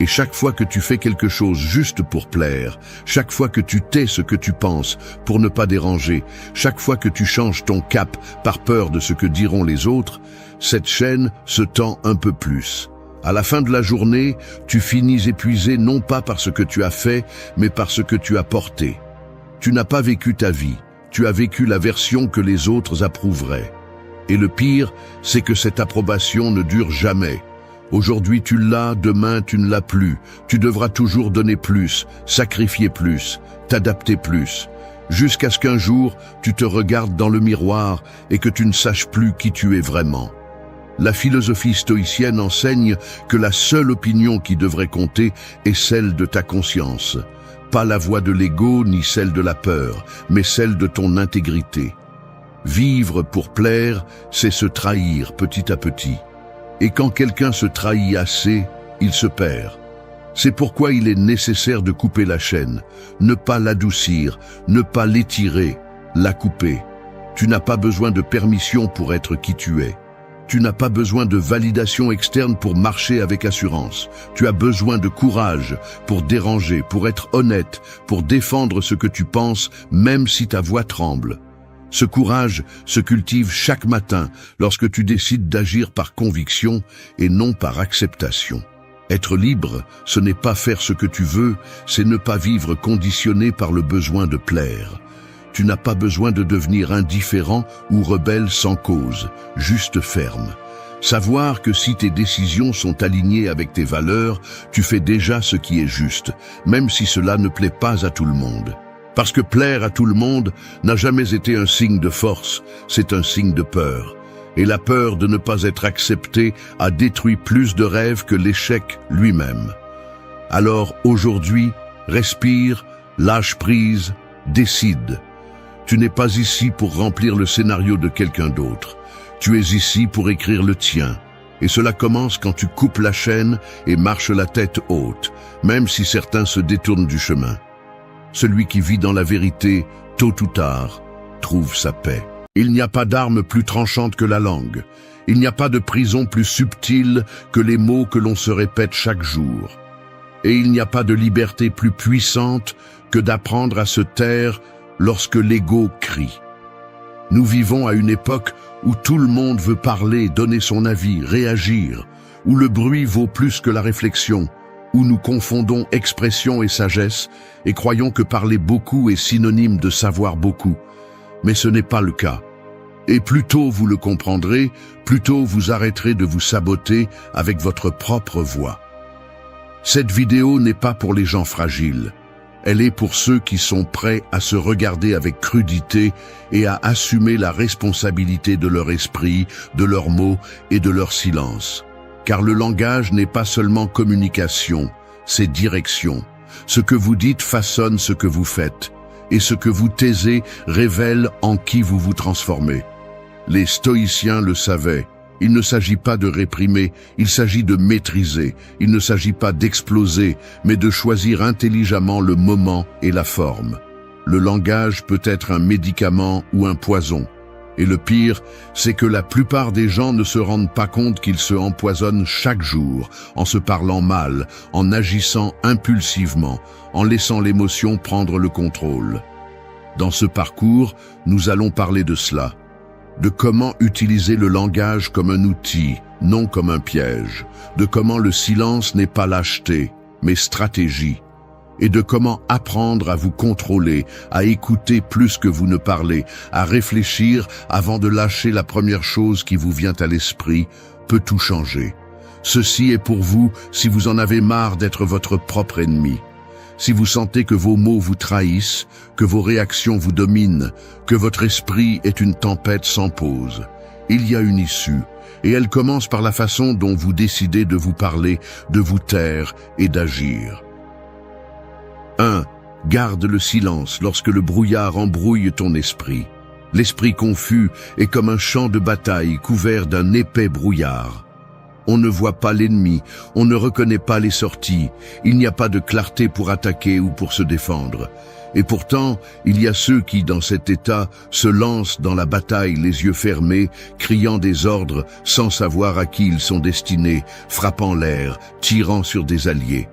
Et chaque fois que tu fais quelque chose juste pour plaire, chaque fois que tu tais ce que tu penses pour ne pas déranger, chaque fois que tu changes ton cap par peur de ce que diront les autres, cette chaîne se tend un peu plus. À la fin de la journée, tu finis épuisé non pas par ce que tu as fait, mais par ce que tu as porté. Tu n'as pas vécu ta vie, tu as vécu la version que les autres approuveraient. Et le pire, c'est que cette approbation ne dure jamais. Aujourd'hui tu l'as, demain tu ne l'as plus. Tu devras toujours donner plus, sacrifier plus, t'adapter plus. Jusqu'à ce qu'un jour, tu te regardes dans le miroir et que tu ne saches plus qui tu es vraiment. La philosophie stoïcienne enseigne que la seule opinion qui devrait compter est celle de ta conscience. Pas la voix de l'ego ni celle de la peur, mais celle de ton intégrité. Vivre pour plaire, c'est se trahir petit à petit. Et quand quelqu'un se trahit assez, il se perd. C'est pourquoi il est nécessaire de couper la chaîne, ne pas l'adoucir, ne pas l'étirer, la couper. Tu n'as pas besoin de permission pour être qui tu es. Tu n'as pas besoin de validation externe pour marcher avec assurance. Tu as besoin de courage pour déranger, pour être honnête, pour défendre ce que tu penses, même si ta voix tremble. Ce courage se cultive chaque matin lorsque tu décides d'agir par conviction et non par acceptation. Être libre, ce n'est pas faire ce que tu veux, c'est ne pas vivre conditionné par le besoin de plaire. Tu n'as pas besoin de devenir indifférent ou rebelle sans cause, juste ferme. Savoir que si tes décisions sont alignées avec tes valeurs, tu fais déjà ce qui est juste, même si cela ne plaît pas à tout le monde. Parce que plaire à tout le monde n'a jamais été un signe de force, c'est un signe de peur. Et la peur de ne pas être accepté a détruit plus de rêves que l'échec lui-même. Alors aujourd'hui, respire, lâche prise, décide. Tu n'es pas ici pour remplir le scénario de quelqu'un d'autre. Tu es ici pour écrire le tien. Et cela commence quand tu coupes la chaîne et marches la tête haute, même si certains se détournent du chemin. Celui qui vit dans la vérité, tôt ou tard, trouve sa paix. Il n'y a pas d'arme plus tranchante que la langue. Il n'y a pas de prison plus subtile que les mots que l'on se répète chaque jour. Et il n'y a pas de liberté plus puissante que d'apprendre à se taire lorsque l'ego crie. Nous vivons à une époque où tout le monde veut parler, donner son avis, réagir, où le bruit vaut plus que la réflexion, où nous confondons expression et sagesse et croyons que parler beaucoup est synonyme de savoir beaucoup. Mais ce n'est pas le cas. Et plus tôt vous le comprendrez, plus tôt vous arrêterez de vous saboter avec votre propre voix. Cette vidéo n'est pas pour les gens fragiles. Elle est pour ceux qui sont prêts à se regarder avec crudité et à assumer la responsabilité de leur esprit, de leurs mots et de leur silence. Car le langage n'est pas seulement communication, c'est direction. Ce que vous dites façonne ce que vous faites, et ce que vous taisez révèle en qui vous vous transformez. Les stoïciens le savaient. Il ne s'agit pas de réprimer, il s'agit de maîtriser. Il ne s'agit pas d'exploser, mais de choisir intelligemment le moment et la forme. Le langage peut être un médicament ou un poison. Et le pire, c'est que la plupart des gens ne se rendent pas compte qu'ils se empoisonnent chaque jour, en se parlant mal, en agissant impulsivement, en laissant l'émotion prendre le contrôle. Dans ce parcours, nous allons parler de cela. De comment utiliser le langage comme un outil, non comme un piège, de comment le silence n'est pas lâcheté, mais stratégie, et de comment apprendre à vous contrôler, à écouter plus que vous ne parlez, à réfléchir avant de lâcher la première chose qui vous vient à l'esprit, peut tout changer. Ceci est pour vous si vous en avez marre d'être votre propre ennemi. Si vous sentez que vos mots vous trahissent, que vos réactions vous dominent, que votre esprit est une tempête sans pause, il y a une issue, et elle commence par la façon dont vous décidez de vous parler, de vous taire et d'agir. 1. Garde le silence lorsque le brouillard embrouille ton esprit. L'esprit confus est comme un champ de bataille couvert d'un épais brouillard. On ne voit pas l'ennemi, on ne reconnaît pas les sorties, il n'y a pas de clarté pour attaquer ou pour se défendre. Et pourtant, il y a ceux qui, dans cet état, se lancent dans la bataille les yeux fermés, criant des ordres sans savoir à qui ils sont destinés, frappant l'air, tirant sur des alliés.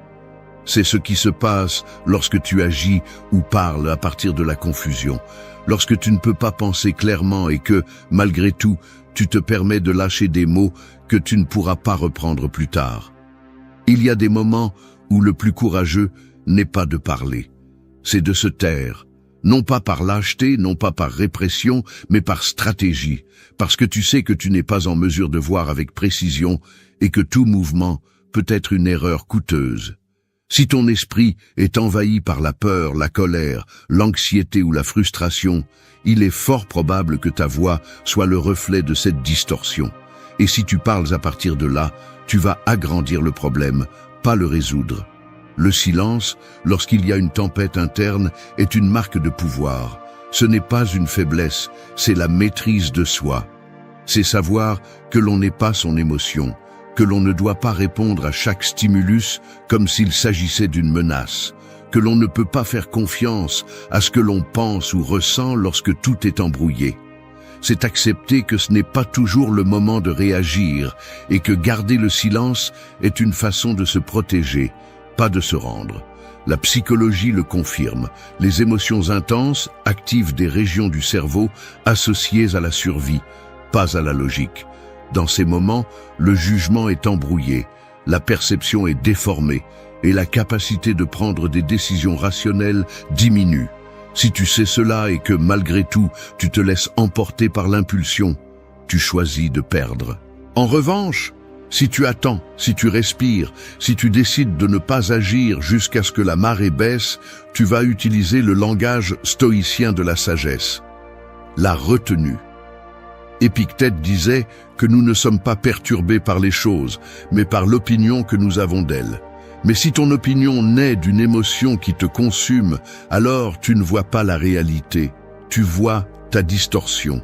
C'est ce qui se passe lorsque tu agis ou parles à partir de la confusion, lorsque tu ne peux pas penser clairement et que, malgré tout, tu te permets de lâcher des mots que tu ne pourras pas reprendre plus tard. Il y a des moments où le plus courageux n'est pas de parler, c'est de se taire, non pas par lâcheté, non pas par répression, mais par stratégie, parce que tu sais que tu n'es pas en mesure de voir avec précision et que tout mouvement peut être une erreur coûteuse. Si ton esprit est envahi par la peur, la colère, l'anxiété ou la frustration, il est fort probable que ta voix soit le reflet de cette distorsion. Et si tu parles à partir de là, tu vas agrandir le problème, pas le résoudre. Le silence, lorsqu'il y a une tempête interne, est une marque de pouvoir. Ce n'est pas une faiblesse, c'est la maîtrise de soi. C'est savoir que l'on n'est pas son émotion, que l'on ne doit pas répondre à chaque stimulus comme s'il s'agissait d'une menace, que l'on ne peut pas faire confiance à ce que l'on pense ou ressent lorsque tout est embrouillé. C'est accepter que ce n'est pas toujours le moment de réagir et que garder le silence est une façon de se protéger, pas de se rendre. La psychologie le confirme. Les émotions intenses activent des régions du cerveau associées à la survie, pas à la logique. Dans ces moments, le jugement est embrouillé, la perception est déformée et la capacité de prendre des décisions rationnelles diminue. Si tu sais cela et que malgré tout, tu te laisses emporter par l'impulsion, tu choisis de perdre. En revanche, si tu attends, si tu respires, si tu décides de ne pas agir jusqu'à ce que la marée baisse, tu vas utiliser le langage stoïcien de la sagesse, la retenue. Épictète disait que nous ne sommes pas perturbés par les choses, mais par l'opinion que nous avons d'elles. Mais si ton opinion naît d'une émotion qui te consume, alors tu ne vois pas la réalité, tu vois ta distorsion.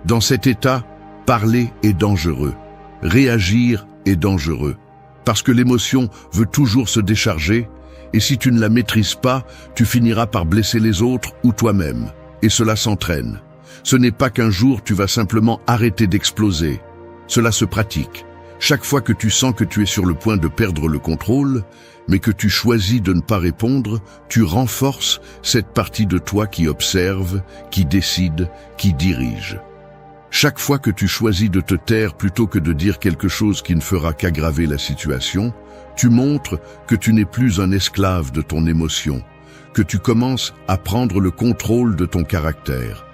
Dans cet état, parler est dangereux, réagir est dangereux, parce que l'émotion veut toujours se décharger, et si tu ne la maîtrises pas, tu finiras par blesser les autres ou toi-même, et cela s'entraîne. Ce n'est pas qu'un jour tu vas simplement arrêter d'exploser, cela se pratique. Chaque fois que tu sens que tu es sur le point de perdre le contrôle, mais que tu choisis de ne pas répondre, tu renforces cette partie de toi qui observe, qui décide, qui dirige. Chaque fois que tu choisis de te taire plutôt que de dire quelque chose qui ne fera qu'aggraver la situation, tu montres que tu n'es plus un esclave de ton émotion, que tu commences à prendre le contrôle de ton caractère.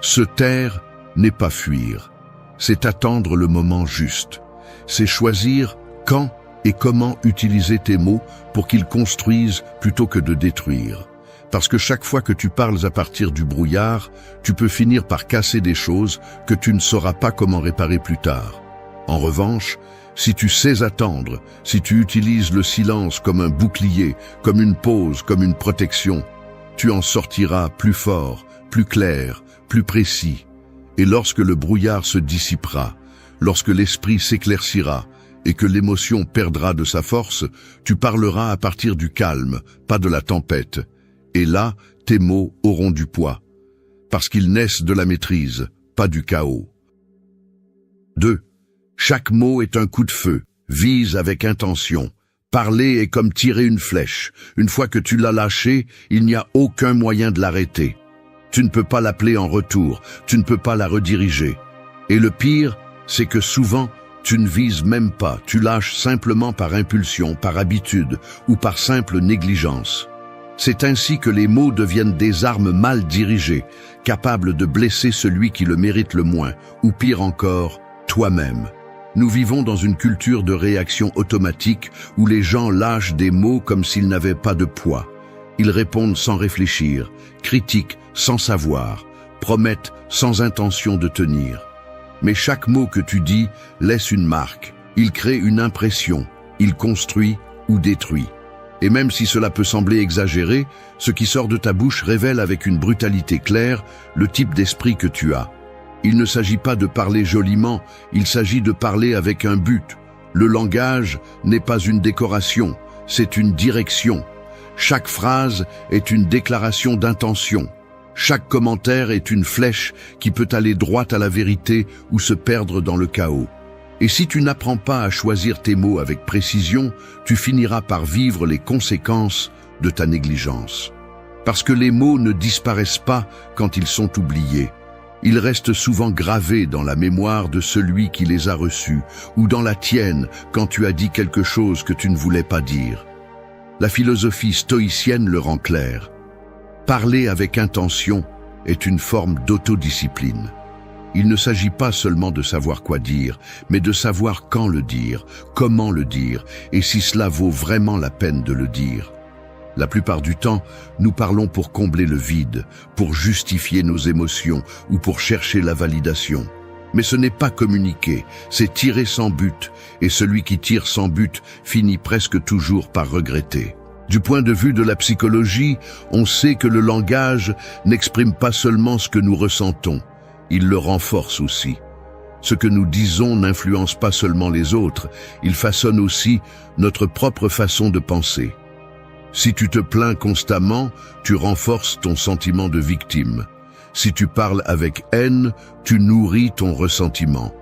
Se taire n'est pas fuir, c'est attendre le moment juste. C'est choisir quand et comment utiliser tes mots pour qu'ils construisent plutôt que de détruire. Parce que chaque fois que tu parles à partir du brouillard, tu peux finir par casser des choses que tu ne sauras pas comment réparer plus tard. En revanche, si tu sais attendre, si tu utilises le silence comme un bouclier, comme une pause, comme une protection, tu en sortiras plus fort, plus clair, plus précis. Et lorsque le brouillard se dissipera, lorsque l'esprit s'éclaircira et que l'émotion perdra de sa force, tu parleras à partir du calme, pas de la tempête. Et là, tes mots auront du poids, parce qu'ils naissent de la maîtrise, pas du chaos. 2. Chaque mot est un coup de feu, vise avec intention. Parler est comme tirer une flèche. Une fois que tu l'as lâchée, il n'y a aucun moyen de l'arrêter. Tu ne peux pas l'appeler en retour, tu ne peux pas la rediriger. Et le pire, c'est que souvent, tu ne vises même pas, tu lâches simplement par impulsion, par habitude ou par simple négligence. C'est ainsi que les mots deviennent des armes mal dirigées, capables de blesser celui qui le mérite le moins, ou pire encore, toi-même. Nous vivons dans une culture de réaction automatique où les gens lâchent des mots comme s'ils n'avaient pas de poids. Ils répondent sans réfléchir, critiquent sans savoir, promettent sans intention de tenir. Mais chaque mot que tu dis laisse une marque, il crée une impression, il construit ou détruit. Et même si cela peut sembler exagéré, ce qui sort de ta bouche révèle avec une brutalité claire le type d'esprit que tu as. Il ne s'agit pas de parler joliment, il s'agit de parler avec un but. Le langage n'est pas une décoration, c'est une direction. Chaque phrase est une déclaration d'intention. Chaque commentaire est une flèche qui peut aller droit à la vérité ou se perdre dans le chaos. Et si tu n'apprends pas à choisir tes mots avec précision, tu finiras par vivre les conséquences de ta négligence. Parce que les mots ne disparaissent pas quand ils sont oubliés. Ils restent souvent gravés dans la mémoire de celui qui les a reçus, ou dans la tienne quand tu as dit quelque chose que tu ne voulais pas dire. La philosophie stoïcienne le rend clair. Parler avec intention est une forme d'autodiscipline. Il ne s'agit pas seulement de savoir quoi dire, mais de savoir quand le dire, comment le dire, et si cela vaut vraiment la peine de le dire. La plupart du temps, nous parlons pour combler le vide, pour justifier nos émotions ou pour chercher la validation. Mais ce n'est pas communiquer, c'est tirer sans but, et celui qui tire sans but finit presque toujours par regretter. Du point de vue de la psychologie, on sait que le langage n'exprime pas seulement ce que nous ressentons, il le renforce aussi. Ce que nous disons n'influence pas seulement les autres, il façonne aussi notre propre façon de penser. Si tu te plains constamment, tu renforces ton sentiment de victime. Si tu parles avec haine, tu nourris ton ressentiment.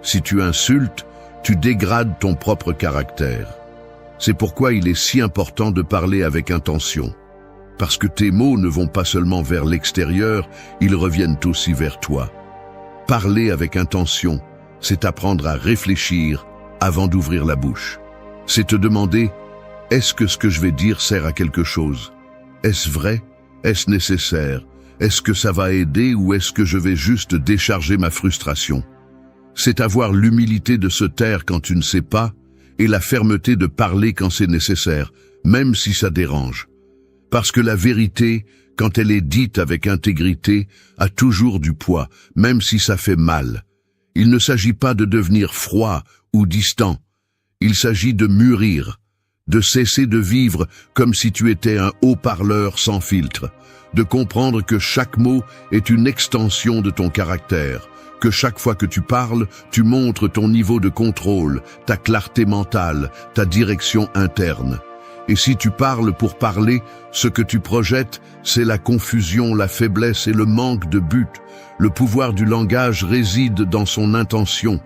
Si tu insultes, tu dégrades ton propre caractère. C'est pourquoi il est si important de parler avec intention. Parce que tes mots ne vont pas seulement vers l'extérieur, ils reviennent aussi vers toi. Parler avec intention, c'est apprendre à réfléchir avant d'ouvrir la bouche. C'est te demander, est-ce que ce que je vais dire sert à quelque chose? Est-ce vrai? Est-ce nécessaire? Est-ce que ça va aider ou est-ce que je vais juste décharger ma frustration? C'est avoir l'humilité de se taire quand tu ne sais pas et la fermeté de parler quand c'est nécessaire, même si ça dérange. Parce que la vérité, quand elle est dite avec intégrité, a toujours du poids, même si ça fait mal. Il ne s'agit pas de devenir froid ou distant. Il s'agit de mûrir, de cesser de vivre comme si tu étais un haut-parleur sans filtre, de comprendre que chaque mot est une extension de ton caractère, que chaque fois que tu parles, tu montres ton niveau de contrôle, ta clarté mentale, ta direction interne. Et si tu parles pour parler, ce que tu projettes, c'est la confusion, la faiblesse et le manque de but. Le pouvoir du langage réside dans son intention.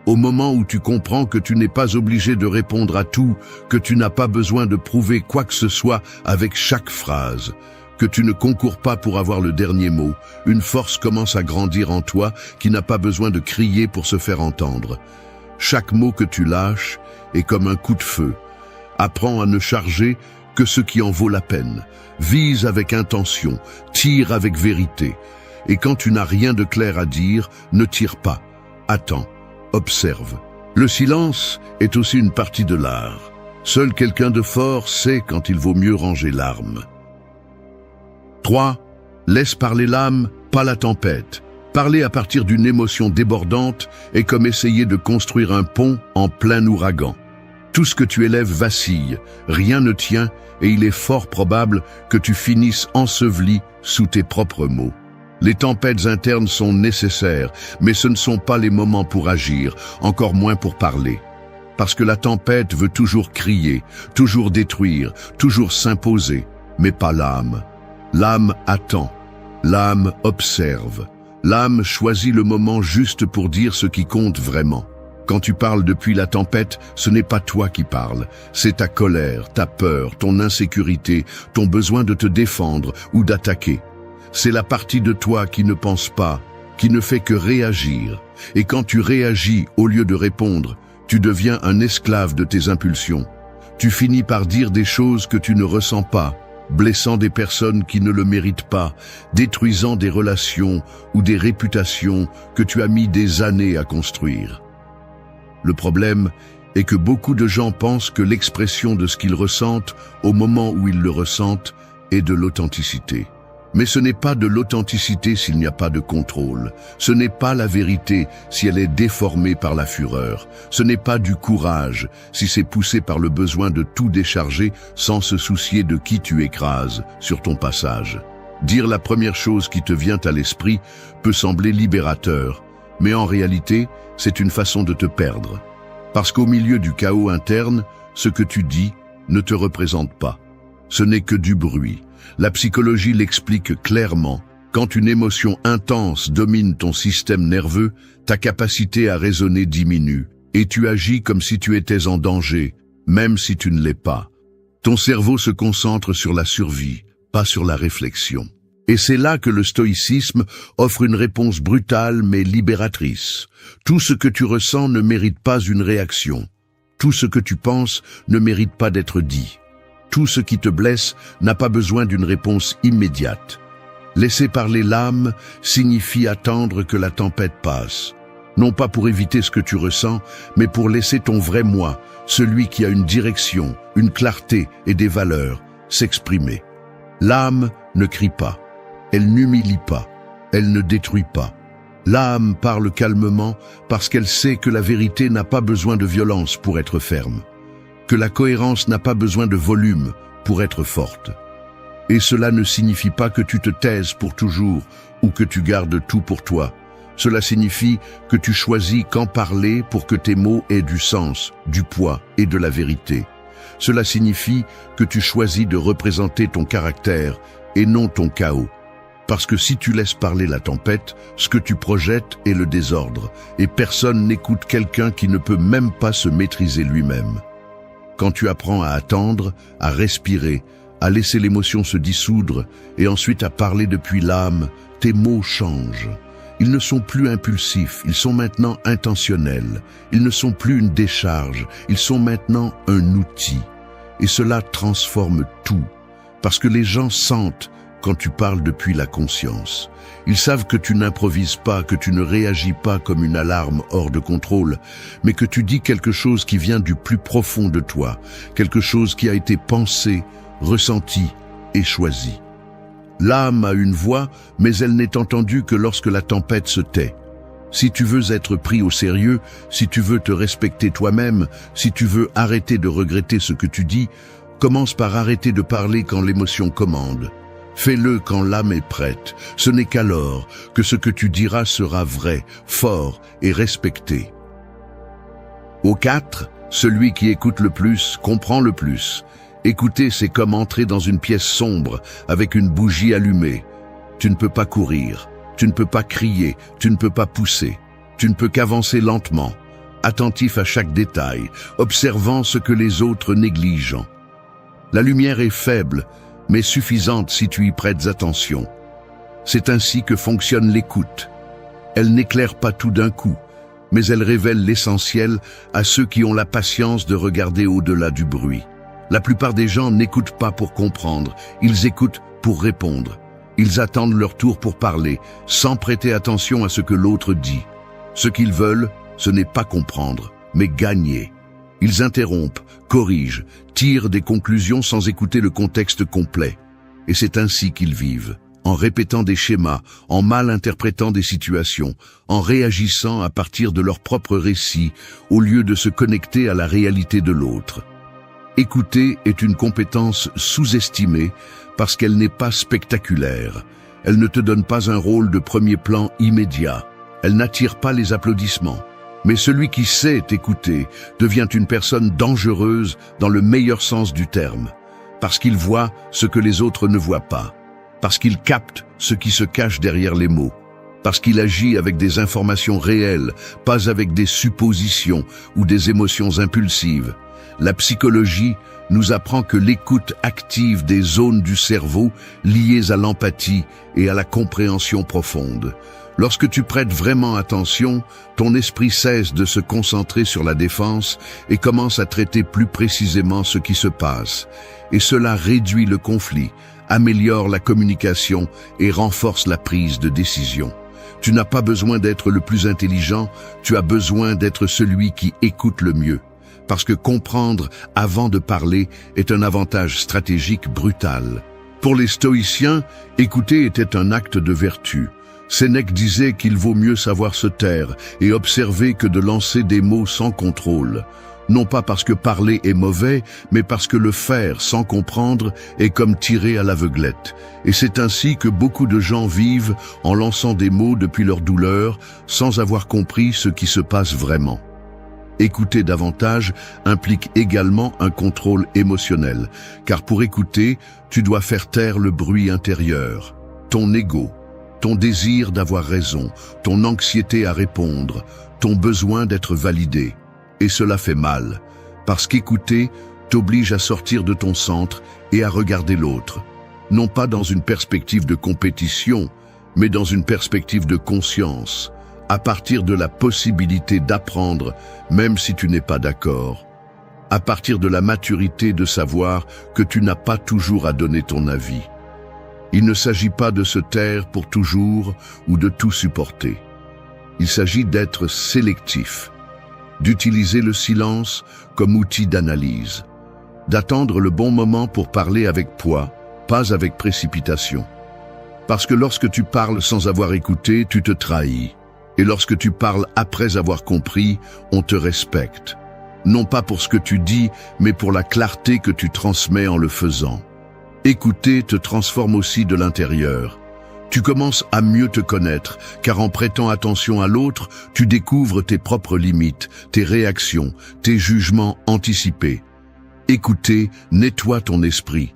Au moment où tu comprends que tu n'es pas obligé de répondre à tout, que tu n'as pas besoin de prouver quoi que ce soit avec chaque phrase, que tu ne concours pas pour avoir le dernier mot, une force commence à grandir en toi qui n'a pas besoin de crier pour se faire entendre. Chaque mot que tu lâches est comme un coup de feu. Apprends à ne charger que ce qui en vaut la peine. Vise avec intention, tire avec vérité. Et quand tu n'as rien de clair à dire, ne tire pas. Attends, observe. Le silence est aussi une partie de l'art. Seul quelqu'un de fort sait quand il vaut mieux ranger l'arme. 3. Laisse parler l'âme, pas la tempête. Parler à partir d'une émotion débordante est comme essayer de construire un pont en plein ouragan. Tout ce que tu élèves vacille, rien ne tient et il est fort probable que tu finisses enseveli sous tes propres mots. Les tempêtes internes sont nécessaires, mais ce ne sont pas les moments pour agir, encore moins pour parler. Parce que la tempête veut toujours crier, toujours détruire, toujours s'imposer, mais pas l'âme. L'âme attend, l'âme observe, l'âme choisit le moment juste pour dire ce qui compte vraiment. Quand tu parles depuis la tempête, ce n'est pas toi qui parles, c'est ta colère, ta peur, ton insécurité, ton besoin de te défendre ou d'attaquer. C'est la partie de toi qui ne pense pas, qui ne fait que réagir. Et quand tu réagis au lieu de répondre, tu deviens un esclave de tes impulsions. Tu finis par dire des choses que tu ne ressens pas, blessant des personnes qui ne le méritent pas, détruisant des relations ou des réputations que tu as mis des années à construire. Le problème est que beaucoup de gens pensent que l'expression de ce qu'ils ressentent au moment où ils le ressentent est de l'authenticité. Mais ce n'est pas de l'authenticité s'il n'y a pas de contrôle. Ce n'est pas la vérité si elle est déformée par la fureur. Ce n'est pas du courage si c'est poussé par le besoin de tout décharger sans se soucier de qui tu écrases sur ton passage. Dire la première chose qui te vient à l'esprit peut sembler libérateur, mais en réalité, c'est une façon de te perdre. Parce qu'au milieu du chaos interne, ce que tu dis ne te représente pas. Ce n'est que du bruit. La psychologie l'explique clairement. Quand une émotion intense domine ton système nerveux, ta capacité à raisonner diminue et tu agis comme si tu étais en danger, même si tu ne l'es pas. Ton cerveau se concentre sur la survie, pas sur la réflexion. Et c'est là que le stoïcisme offre une réponse brutale mais libératrice. Tout ce que tu ressens ne mérite pas une réaction. Tout ce que tu penses ne mérite pas d'être dit. Tout ce qui te blesse n'a pas besoin d'une réponse immédiate. Laisser parler l'âme signifie attendre que la tempête passe. Non pas pour éviter ce que tu ressens, mais pour laisser ton vrai moi, celui qui a une direction, une clarté et des valeurs, s'exprimer. L'âme ne crie pas, elle n'humilie pas, elle ne détruit pas. L'âme parle calmement parce qu'elle sait que la vérité n'a pas besoin de violence pour être ferme, que la cohérence n'a pas besoin de volume pour être forte. Et cela ne signifie pas que tu te taises pour toujours ou que tu gardes tout pour toi. Cela signifie que tu choisis quand parler pour que tes mots aient du sens, du poids et de la vérité. Cela signifie que tu choisis de représenter ton caractère et non ton chaos. Parce que si tu laisses parler la tempête, ce que tu projettes est le désordre, et personne n'écoute quelqu'un qui ne peut même pas se maîtriser lui-même. quand tu apprends à attendre, à respirer, à laisser l'émotion se dissoudre et ensuite à parler depuis l'âme, tes mots changent. Ils ne sont plus impulsifs, ils sont maintenant intentionnels. Ils ne sont plus une décharge, ils sont maintenant un outil. Et cela transforme tout, parce que les gens sentent quand tu parles depuis la conscience. Ils savent que tu n'improvises pas, que tu ne réagis pas comme une alarme hors de contrôle, mais que tu dis quelque chose qui vient du plus profond de toi, quelque chose qui a été pensé, ressenti et choisi. L'âme a une voix, mais elle n'est entendue que lorsque la tempête se tait. Si tu veux être pris au sérieux, si tu veux te respecter toi-même, si tu veux arrêter de regretter ce que tu dis, commence par arrêter de parler quand l'émotion commande. Fais-le quand l'âme est prête. Ce n'est qu'alors que ce que tu diras sera vrai, fort et respecté. Au 4, celui qui écoute le plus comprend le plus. Écouter, c'est comme entrer dans une pièce sombre avec une bougie allumée. Tu ne peux pas courir, tu ne peux pas crier, tu ne peux pas pousser. Tu ne peux qu'avancer lentement, attentif à chaque détail, observant ce que les autres négligent. La lumière est faible, mais suffisante si tu y prêtes attention. C'est ainsi que fonctionne l'écoute. Elle n'éclaire pas tout d'un coup, mais elle révèle l'essentiel à ceux qui ont la patience de regarder au-delà du bruit. La plupart des gens n'écoutent pas pour comprendre, ils écoutent pour répondre. Ils attendent leur tour pour parler, sans prêter attention à ce que l'autre dit. Ce qu'ils veulent, ce n'est pas comprendre, mais gagner. Ils interrompent, corrigent, tirent des conclusions sans écouter le contexte complet. Et c'est ainsi qu'ils vivent, en répétant des schémas, en mal interprétant des situations, en réagissant à partir de leur propre récit, au lieu de se connecter à la réalité de l'autre. Écouter est une compétence sous-estimée parce qu'elle n'est pas spectaculaire. Elle ne te donne pas un rôle de premier plan immédiat. Elle n'attire pas les applaudissements. Mais celui qui sait écouter devient une personne dangereuse dans le meilleur sens du terme, parce qu'il voit ce que les autres ne voient pas, parce qu'il capte ce qui se cache derrière les mots, parce qu'il agit avec des informations réelles, pas avec des suppositions ou des émotions impulsives. La psychologie nous apprend que l'écoute active des zones du cerveau liées à l'empathie et à la compréhension profonde. Lorsque tu prêtes vraiment attention, ton esprit cesse de se concentrer sur la défense et commence à traiter plus précisément ce qui se passe. Et cela réduit le conflit, améliore la communication et renforce la prise de décision. Tu n'as pas besoin d'être le plus intelligent, tu as besoin d'être celui qui écoute le mieux. Parce que comprendre avant de parler est un avantage stratégique brutal. Pour les stoïciens, écouter était un acte de vertu. Sénèque disait qu'il vaut mieux savoir se taire et observer que de lancer des mots sans contrôle. Non pas parce que parler est mauvais, mais parce que le faire sans comprendre est comme tirer à l'aveuglette. Et c'est ainsi que beaucoup de gens vivent en lançant des mots depuis leur douleur sans avoir compris ce qui se passe vraiment. Écouter davantage implique également un contrôle émotionnel, car pour écouter, tu dois faire taire le bruit intérieur, ton ego, ton désir d'avoir raison, ton anxiété à répondre, ton besoin d'être validé. Et cela fait mal, parce qu'écouter t'oblige à sortir de ton centre et à regarder l'autre, non pas dans une perspective de compétition, mais dans une perspective de conscience, à partir de la possibilité d'apprendre, même si tu n'es pas d'accord, à partir de la maturité de savoir que tu n'as pas toujours à donner ton avis. Il ne s'agit pas de se taire pour toujours ou de tout supporter. Il s'agit d'être sélectif, d'utiliser le silence comme outil d'analyse, d'attendre le bon moment pour parler avec poids, pas avec précipitation. Parce que lorsque tu parles sans avoir écouté, tu te trahis. Et lorsque tu parles après avoir compris, on te respecte. Non pas pour ce que tu dis, mais pour la clarté que tu transmets en le faisant. Écouter te transforme aussi de l'intérieur. Tu commences à mieux te connaître, car en prêtant attention à l'autre, tu découvres tes propres limites, tes réactions, tes jugements anticipés. Écouter nettoie ton esprit,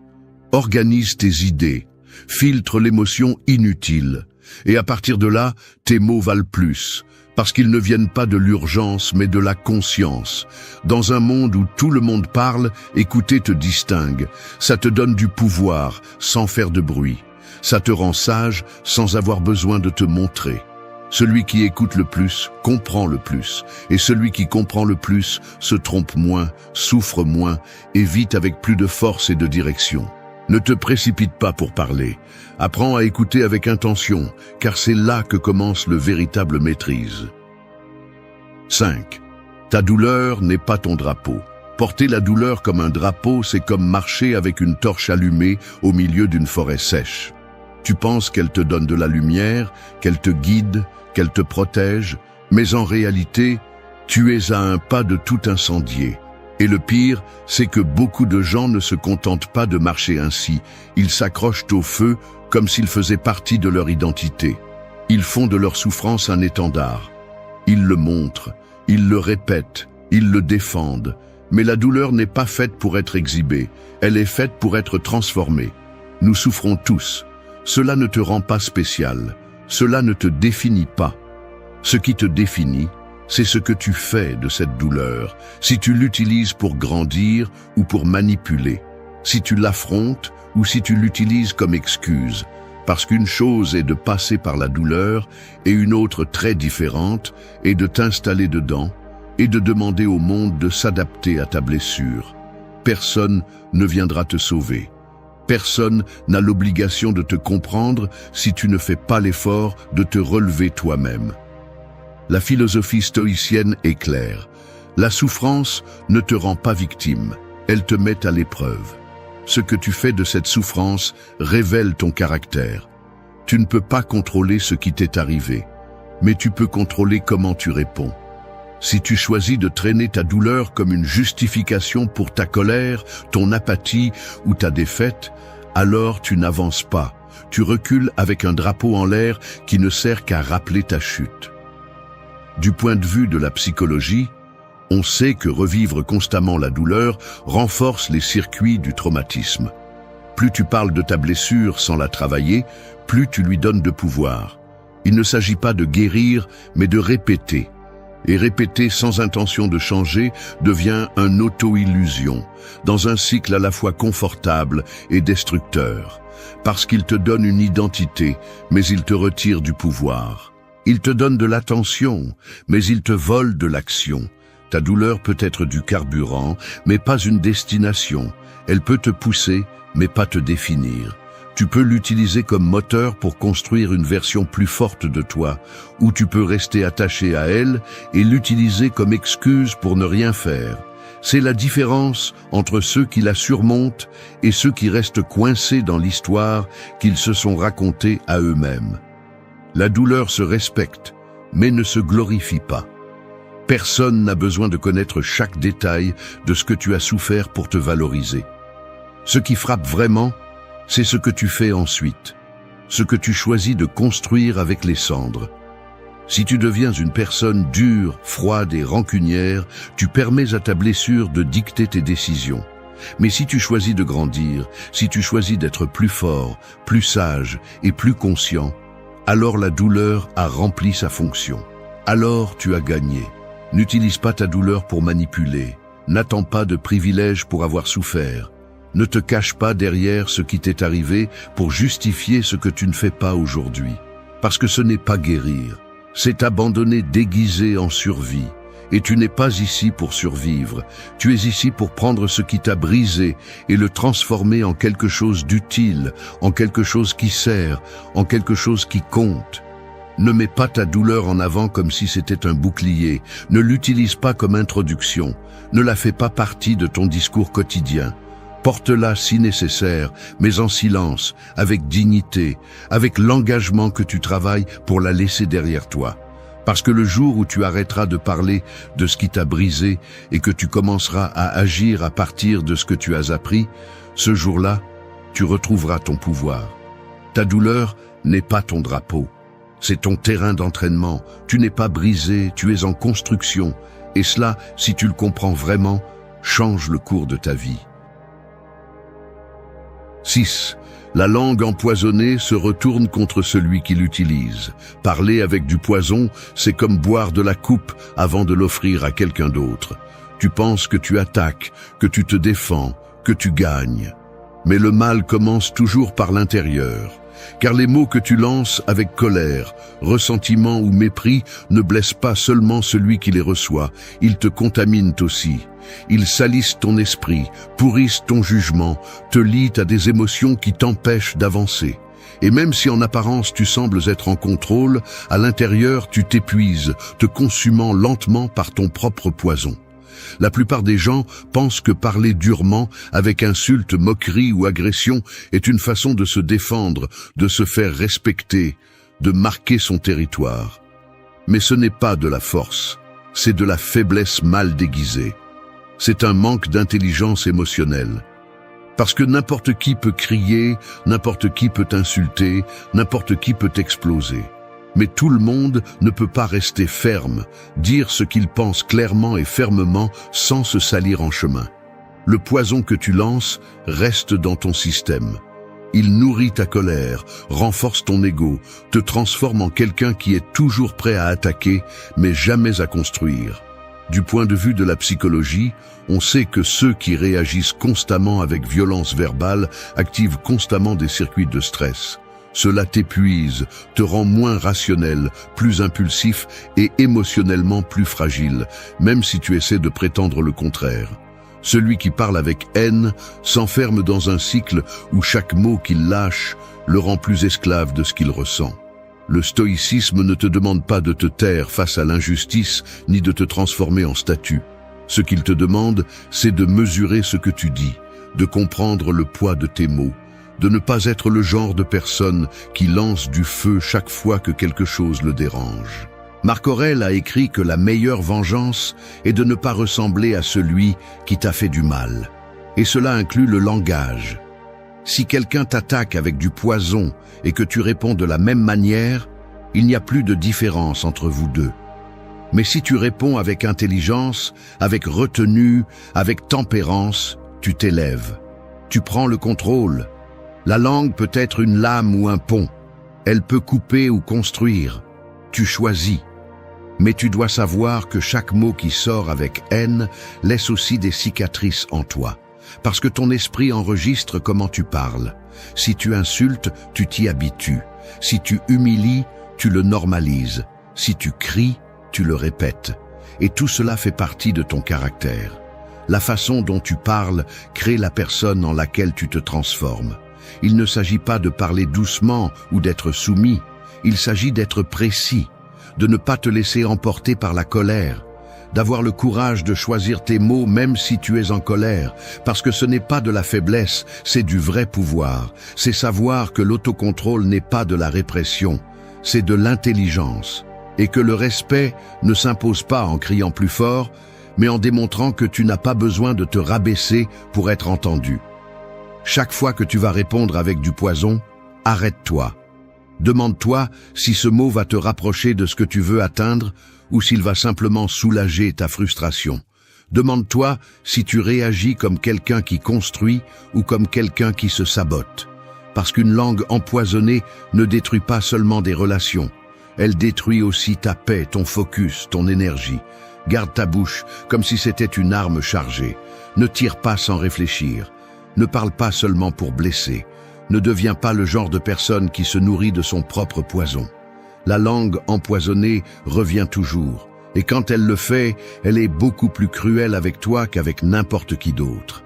organise tes idées, filtre l'émotion inutile. Et à partir de là, tes mots valent plus, parce qu'ils ne viennent pas de l'urgence, mais de la conscience. Dans un monde où tout le monde parle, écouter te distingue. Ça te donne du pouvoir, sans faire de bruit. Ça te rend sage, sans avoir besoin de te montrer. Celui qui écoute le plus, comprend le plus. Et celui qui comprend le plus, se trompe moins, souffre moins, et vit avec plus de force et de direction. Ne te précipite pas pour parler. Apprends à écouter avec intention, car c'est là que commence le véritable maîtrise. 5. Ta douleur n'est pas ton drapeau. Porter la douleur comme un drapeau, c'est comme marcher avec une torche allumée au milieu d'une forêt sèche. Tu penses qu'elle te donne de la lumière, qu'elle te guide, qu'elle te protège, mais en réalité, tu es à un pas de tout incendier. Et le pire, c'est que beaucoup de gens ne se contentent pas de marcher ainsi. Ils s'accrochent au feu comme s'il faisait partie de leur identité. Ils font de leur souffrance un étendard. Ils le montrent, ils le répètent, ils le défendent. Mais la douleur n'est pas faite pour être exhibée, elle est faite pour être transformée. Nous souffrons tous. Cela ne te rend pas spécial. Cela ne te définit pas. Ce qui te définit, c'est ce que tu fais de cette douleur, si tu l'utilises pour grandir ou pour manipuler, si tu l'affrontes ou si tu l'utilises comme excuse. Parce qu'une chose est de passer par la douleur et une autre très différente est de t'installer dedans et de demander au monde de s'adapter à ta blessure. Personne ne viendra te sauver. Personne n'a l'obligation de te comprendre si tu ne fais pas l'effort de te relever toi-même. La philosophie stoïcienne est claire. La souffrance ne te rend pas victime, elle te met à l'épreuve. Ce que tu fais de cette souffrance révèle ton caractère. Tu ne peux pas contrôler ce qui t'est arrivé, mais tu peux contrôler comment tu réponds. Si tu choisis de traîner ta douleur comme une justification pour ta colère, ton apathie ou ta défaite, alors tu n'avances pas. Tu recules avec un drapeau en l'air qui ne sert qu'à rappeler ta chute. Du point de vue de la psychologie, on sait que revivre constamment la douleur renforce les circuits du traumatisme. Plus tu parles de ta blessure sans la travailler, plus tu lui donnes de pouvoir. Il ne s'agit pas de guérir, mais de répéter. Et répéter sans intention de changer devient une auto-illusion, dans un cycle à la fois confortable et destructeur. Parce qu'il te donne une identité, mais il te retire du pouvoir. Il te donne de l'attention, mais il te vole de l'action. Ta douleur peut être du carburant, mais pas une destination. Elle peut te pousser, mais pas te définir. Tu peux l'utiliser comme moteur pour construire une version plus forte de toi, ou tu peux rester attaché à elle et l'utiliser comme excuse pour ne rien faire. C'est la différence entre ceux qui la surmontent et ceux qui restent coincés dans l'histoire qu'ils se sont racontée à eux-mêmes. La douleur se respecte, mais ne se glorifie pas. Personne n'a besoin de connaître chaque détail de ce que tu as souffert pour te valoriser. Ce qui frappe vraiment, c'est ce que tu fais ensuite, ce que tu choisis de construire avec les cendres. Si tu deviens une personne dure, froide et rancunière, tu permets à ta blessure de dicter tes décisions. Mais si tu choisis de grandir, si tu choisis d'être plus fort, plus sage et plus conscient, alors la douleur a rempli sa fonction. Alors tu as gagné. N'utilise pas ta douleur pour manipuler. N'attends pas de privilèges pour avoir souffert. Ne te cache pas derrière ce qui t'est arrivé pour justifier ce que tu ne fais pas aujourd'hui. Parce que ce n'est pas guérir, c'est abandonner déguisé en survie. Et tu n'es pas ici pour survivre, tu es ici pour prendre ce qui t'a brisé et le transformer en quelque chose d'utile, en quelque chose qui sert, en quelque chose qui compte. Ne mets pas ta douleur en avant comme si c'était un bouclier, ne l'utilise pas comme introduction, ne la fais pas partie de ton discours quotidien. Porte-la si nécessaire, mais en silence, avec dignité, avec l'engagement que tu travailles pour la laisser derrière toi. Parce que le jour où tu arrêteras de parler de ce qui t'a brisé et que tu commenceras à agir à partir de ce que tu as appris, ce jour-là, tu retrouveras ton pouvoir. Ta douleur n'est pas ton drapeau, c'est ton terrain d'entraînement. Tu n'es pas brisé, tu es en construction. Et cela, si tu le comprends vraiment, change le cours de ta vie. 6. La langue empoisonnée se retourne contre celui qui l'utilise. Parler avec du poison, c'est comme boire de la coupe avant de l'offrir à quelqu'un d'autre. Tu penses que tu attaques, que tu te défends, que tu gagnes. Mais le mal commence toujours par l'intérieur. Car les mots que tu lances avec colère, ressentiment ou mépris ne blessent pas seulement celui qui les reçoit, ils te contaminent aussi. Ils salissent ton esprit, pourrissent ton jugement, te lient à des émotions qui t'empêchent d'avancer. Et même si en apparence tu sembles être en contrôle, à l'intérieur tu t'épuises, te consumant lentement par ton propre poison. La plupart des gens pensent que parler durement, avec insultes, moqueries ou agressions, est une façon de se défendre, de se faire respecter, de marquer son territoire. Mais ce n'est pas de la force, c'est de la faiblesse mal déguisée. C'est un manque d'intelligence émotionnelle. Parce que n'importe qui peut crier, n'importe qui peut t'insulter, n'importe qui peut t'exploser. Mais tout le monde ne peut pas rester ferme, dire ce qu'il pense clairement et fermement sans se salir en chemin. Le poison que tu lances reste dans ton système. Il nourrit ta colère, renforce ton ego, te transforme en quelqu'un qui est toujours prêt à attaquer, mais jamais à construire. Du point de vue de la psychologie, on sait que ceux qui réagissent constamment avec violence verbale activent constamment des circuits de stress. Cela t'épuise, te rend moins rationnel, plus impulsif et émotionnellement plus fragile, même si tu essaies de prétendre le contraire. Celui qui parle avec haine s'enferme dans un cycle où chaque mot qu'il lâche le rend plus esclave de ce qu'il ressent. Le stoïcisme ne te demande pas de te taire face à l'injustice ni de te transformer en statue. Ce qu'il te demande, c'est de mesurer ce que tu dis, de comprendre le poids de tes mots, de ne pas être le genre de personne qui lance du feu chaque fois que quelque chose le dérange. Marc Aurèle a écrit que la meilleure vengeance est de ne pas ressembler à celui qui t'a fait du mal. Et cela inclut le langage. Si quelqu'un t'attaque avec du poison et que tu réponds de la même manière, il n'y a plus de différence entre vous deux. Mais si tu réponds avec intelligence, avec retenue, avec tempérance, tu t'élèves. Tu prends le contrôle. La langue peut être une lame ou un pont. Elle peut couper ou construire. Tu choisis. Mais tu dois savoir que chaque mot qui sort avec haine laisse aussi des cicatrices en toi. Parce que ton esprit enregistre comment tu parles. Si tu insultes, tu t'y habitues. Si tu humilies, tu le normalises. Si tu cries, tu le répètes. Et tout cela fait partie de ton caractère. La façon dont tu parles crée la personne en laquelle tu te transformes. Il ne s'agit pas de parler doucement ou d'être soumis. Il s'agit d'être précis, de ne pas te laisser emporter par la colère, d'avoir le courage de choisir tes mots même si tu es en colère, parce que ce n'est pas de la faiblesse, c'est du vrai pouvoir. C'est savoir que l'autocontrôle n'est pas de la répression, c'est de l'intelligence, et que le respect ne s'impose pas en criant plus fort, mais en démontrant que tu n'as pas besoin de te rabaisser pour être entendu. Chaque fois que tu vas répondre avec du poison, arrête-toi. Demande-toi si ce mot va te rapprocher de ce que tu veux atteindre ou s'il va simplement soulager ta frustration. Demande-toi si tu réagis comme quelqu'un qui construit ou comme quelqu'un qui se sabote. Parce qu'une langue empoisonnée ne détruit pas seulement des relations. Elle détruit aussi ta paix, ton focus, ton énergie. Garde ta bouche comme si c'était une arme chargée. Ne tire pas sans réfléchir. Ne parle pas seulement pour blesser. Ne deviens pas le genre de personne qui se nourrit de son propre poison. La langue empoisonnée revient toujours, et quand elle le fait, elle est beaucoup plus cruelle avec toi qu'avec n'importe qui d'autre.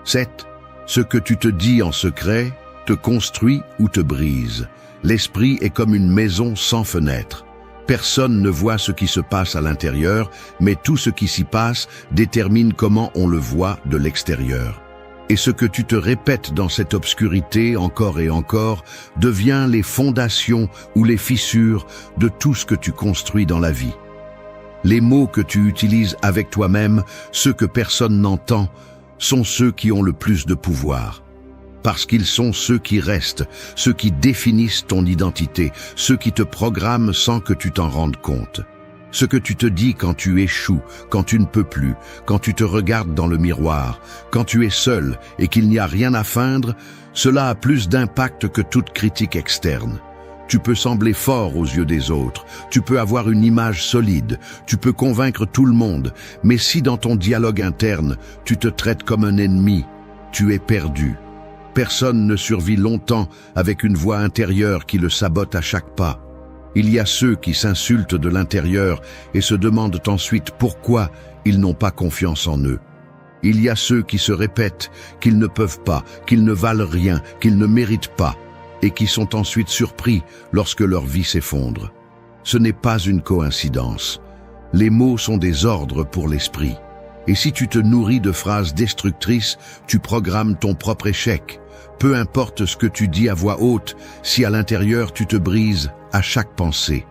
7. Ce que tu te dis en secret te construit ou te brise. L'esprit est comme une maison sans fenêtre. Personne ne voit ce qui se passe à l'intérieur, mais tout ce qui s'y passe détermine comment on le voit de l'extérieur. Et ce que tu te répètes dans cette obscurité encore et encore devient les fondations ou les fissures de tout ce que tu construis dans la vie. Les mots que tu utilises avec toi-même, ceux que personne n'entend, sont ceux qui ont le plus de pouvoir. Parce qu'ils sont ceux qui restent, ceux qui définissent ton identité, ceux qui te programment sans que tu t'en rendes compte. Ce que tu te dis quand tu échoues, quand tu ne peux plus, quand tu te regardes dans le miroir, quand tu es seul et qu'il n'y a rien à feindre, cela a plus d'impact que toute critique externe. Tu peux sembler fort aux yeux des autres, tu peux avoir une image solide, tu peux convaincre tout le monde, mais si dans ton dialogue interne, tu te traites comme un ennemi, tu es perdu. Personne ne survit longtemps avec une voix intérieure qui le sabote à chaque pas. Il y a ceux qui s'insultent de l'intérieur et se demandent ensuite pourquoi ils n'ont pas confiance en eux. Il y a ceux qui se répètent qu'ils ne peuvent pas, qu'ils ne valent rien, qu'ils ne méritent pas, et qui sont ensuite surpris lorsque leur vie s'effondre. Ce n'est pas une coïncidence. Les mots sont des ordres pour l'esprit. Et si tu te nourris de phrases destructrices, tu programmes ton propre échec. Peu importe ce que tu dis à voix haute, si à l'intérieur tu te brises à chaque pensée.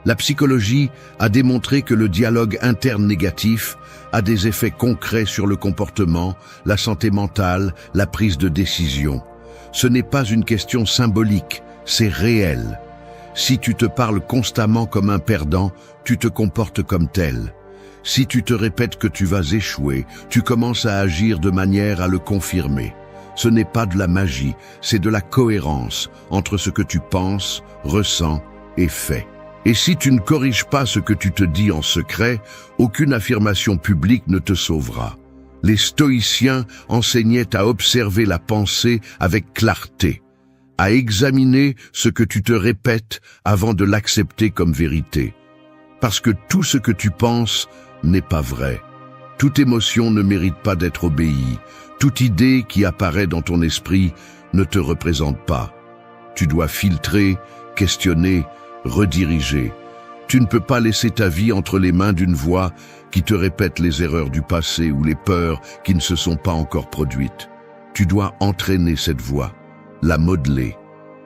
La psychologie a démontré que le dialogue interne négatif a des effets concrets sur le comportement, la santé mentale, la prise de décision. Ce n'est pas une question symbolique, c'est réel. Si tu te parles constamment comme un perdant, tu te comportes comme tel. Si tu te répètes que tu vas échouer, tu commences à agir de manière à le confirmer. Ce n'est pas de la magie, c'est de la cohérence entre ce que tu penses, ressens et fais. Et si tu ne corriges pas ce que tu te dis en secret, aucune affirmation publique ne te sauvera. Les stoïciens enseignaient à observer la pensée avec clarté, à examiner ce que tu te répètes avant de l'accepter comme vérité. Parce que tout ce que tu penses n'est pas vrai. Toute émotion ne mérite pas d'être obéie. Toute idée qui apparaît dans ton esprit ne te représente pas. Tu dois filtrer, questionner, rediriger. Tu ne peux pas laisser ta vie entre les mains d'une voix qui te répète les erreurs du passé ou les peurs qui ne se sont pas encore produites. Tu dois entraîner cette voix, la modeler,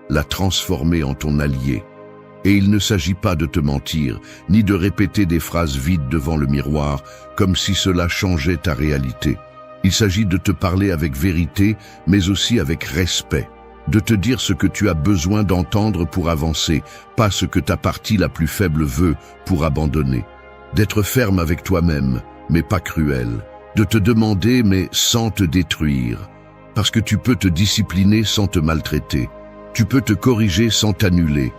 la transformer en ton allié. Et il ne s'agit pas de te mentir, ni de répéter des phrases vides devant le miroir, comme si cela changeait ta réalité. Il s'agit de te parler avec vérité, mais aussi avec respect. De te dire ce que tu as besoin d'entendre pour avancer, pas ce que ta partie la plus faible veut pour abandonner. D'être ferme avec toi-même, mais pas cruel. De te demander, mais sans te détruire. Parce que tu peux te discipliner sans te maltraiter. Tu peux te corriger sans t'annuler.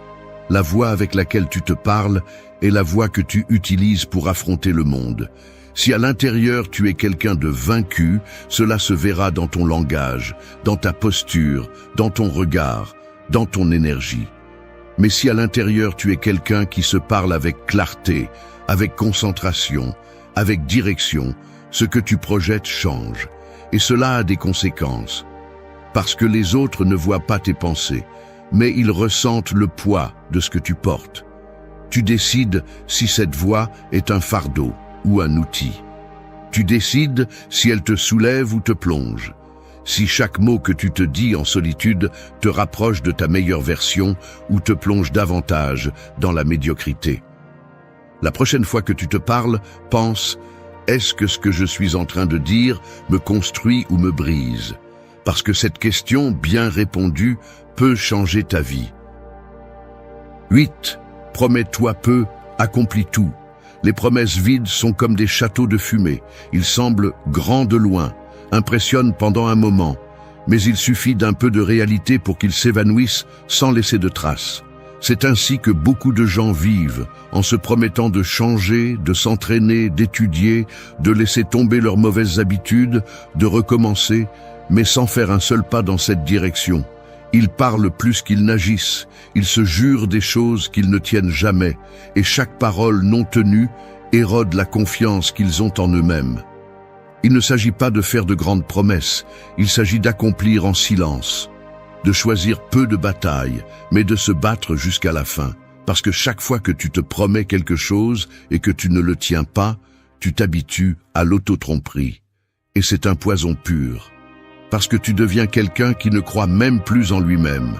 La voix avec laquelle tu te parles est la voix que tu utilises pour affronter le monde. Si à l'intérieur tu es quelqu'un de vaincu, cela se verra dans ton langage, dans ta posture, dans ton regard, dans ton énergie. Mais si à l'intérieur tu es quelqu'un qui se parle avec clarté, avec concentration, avec direction, ce que tu projettes change. Et cela a des conséquences. Parce que les autres ne voient pas tes pensées, mais ils ressentent le poids de ce que tu portes. Tu décides si cette voix est un fardeau ou un outil. Tu décides si elle te soulève ou te plonge. Si chaque mot que tu te dis en solitude te rapproche de ta meilleure version ou te plonge davantage dans la médiocrité. La prochaine fois que tu te parles, pense « Est-ce que ce que je suis en train de dire me construit ou me brise ?» Parce que cette question bien répondue peut changer ta vie. 8. Promets-toi peu, accomplis tout. Les promesses vides sont comme des châteaux de fumée. Ils semblent grands de loin, impressionnent pendant un moment, mais il suffit d'un peu de réalité pour qu'ils s'évanouissent sans laisser de traces. C'est ainsi que beaucoup de gens vivent, en se promettant de changer, de s'entraîner, d'étudier, de laisser tomber leurs mauvaises habitudes, de recommencer, mais sans faire un seul pas dans cette direction. Ils parlent plus qu'ils n'agissent, ils se jurent des choses qu'ils ne tiennent jamais, et chaque parole non tenue érode la confiance qu'ils ont en eux-mêmes. Il ne s'agit pas de faire de grandes promesses, il s'agit d'accomplir en silence, de choisir peu de batailles, mais de se battre jusqu'à la fin. Parce que chaque fois que tu te promets quelque chose et que tu ne le tiens pas, tu t'habitues à l'auto-tromperie. Et c'est un poison pur. Parce que tu deviens quelqu'un qui ne croit même plus en lui-même.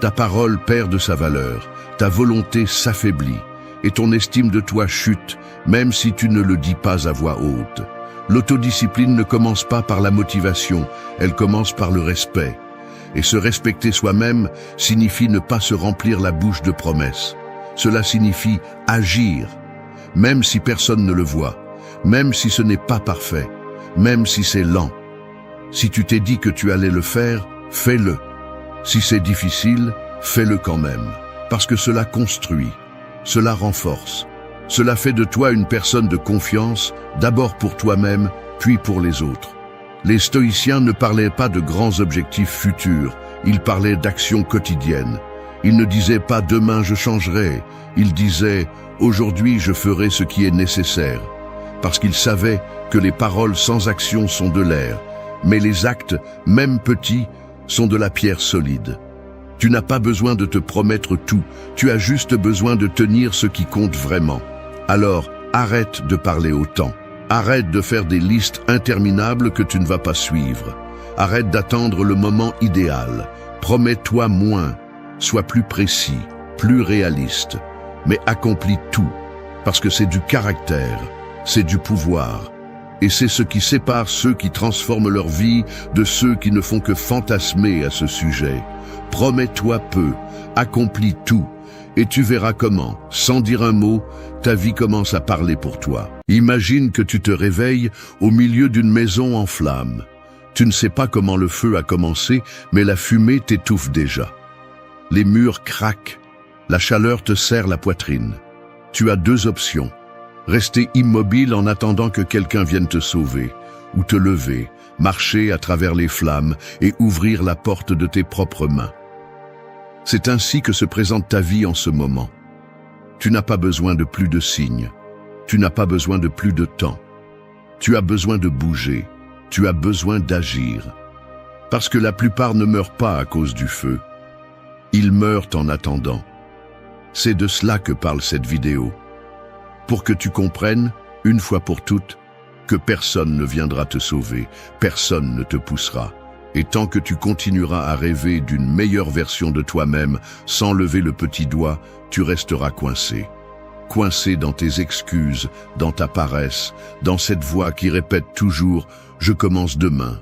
Ta parole perd de sa valeur, ta volonté s'affaiblit, et ton estime de toi chute, même si tu ne le dis pas à voix haute. L'autodiscipline ne commence pas par la motivation, elle commence par le respect. Et se respecter soi-même signifie ne pas se remplir la bouche de promesses. Cela signifie agir. même si personne ne le voit, même si ce n'est pas parfait, même si c'est lent. Si tu t'es dit que tu allais le faire, fais-le. Si c'est difficile, fais-le quand même, parce que cela construit, cela renforce, cela fait de toi une personne de confiance, d'abord pour toi-même, puis pour les autres. Les stoïciens ne parlaient pas de grands objectifs futurs, ils parlaient d'actions quotidiennes. Ils ne disaient pas « demain je changerai », ils disaient « aujourd'hui je ferai ce qui est nécessaire », parce qu'ils savaient que les paroles sans action sont de l'air, mais les actes, même petits, sont de la pierre solide. Tu n'as pas besoin de te promettre tout, tu as juste besoin de tenir ce qui compte vraiment. Alors, arrête de parler autant. Arrête de faire des listes interminables que tu ne vas pas suivre. Arrête d'attendre le moment idéal. Promets-toi moins. Sois plus précis, plus réaliste. Mais accomplis tout, parce que c'est du caractère, c'est du pouvoir. Et c'est ce qui sépare ceux qui transforment leur vie de ceux qui ne font que fantasmer à ce sujet. Promets-toi peu, accomplis tout, et tu verras comment, sans dire un mot, ta vie commence à parler pour toi. Imagine que tu te réveilles au milieu d'une maison en flammes. Tu ne sais pas comment le feu a commencé, mais la fumée t'étouffe déjà. Les murs craquent, la chaleur te serre la poitrine. Tu as deux options. Rester immobile en attendant que quelqu'un vienne te sauver, ou te lever, marcher à travers les flammes et ouvrir la porte de tes propres mains. C'est ainsi que se présente ta vie en ce moment. Tu n'as pas besoin de plus de signes. Tu n'as pas besoin de plus de temps. Tu as besoin de bouger. Tu as besoin d'agir. Parce que la plupart ne meurent pas à cause du feu. Ils meurent en attendant. C'est de cela que parle cette vidéo. Pour que tu comprennes, une fois pour toutes, que personne ne viendra te sauver, personne ne te poussera. Et tant que tu continueras à rêver d'une meilleure version de toi-même sans lever le petit doigt, tu resteras coincé. Coincé dans tes excuses, dans ta paresse, dans cette voix qui répète toujours « je commence demain ».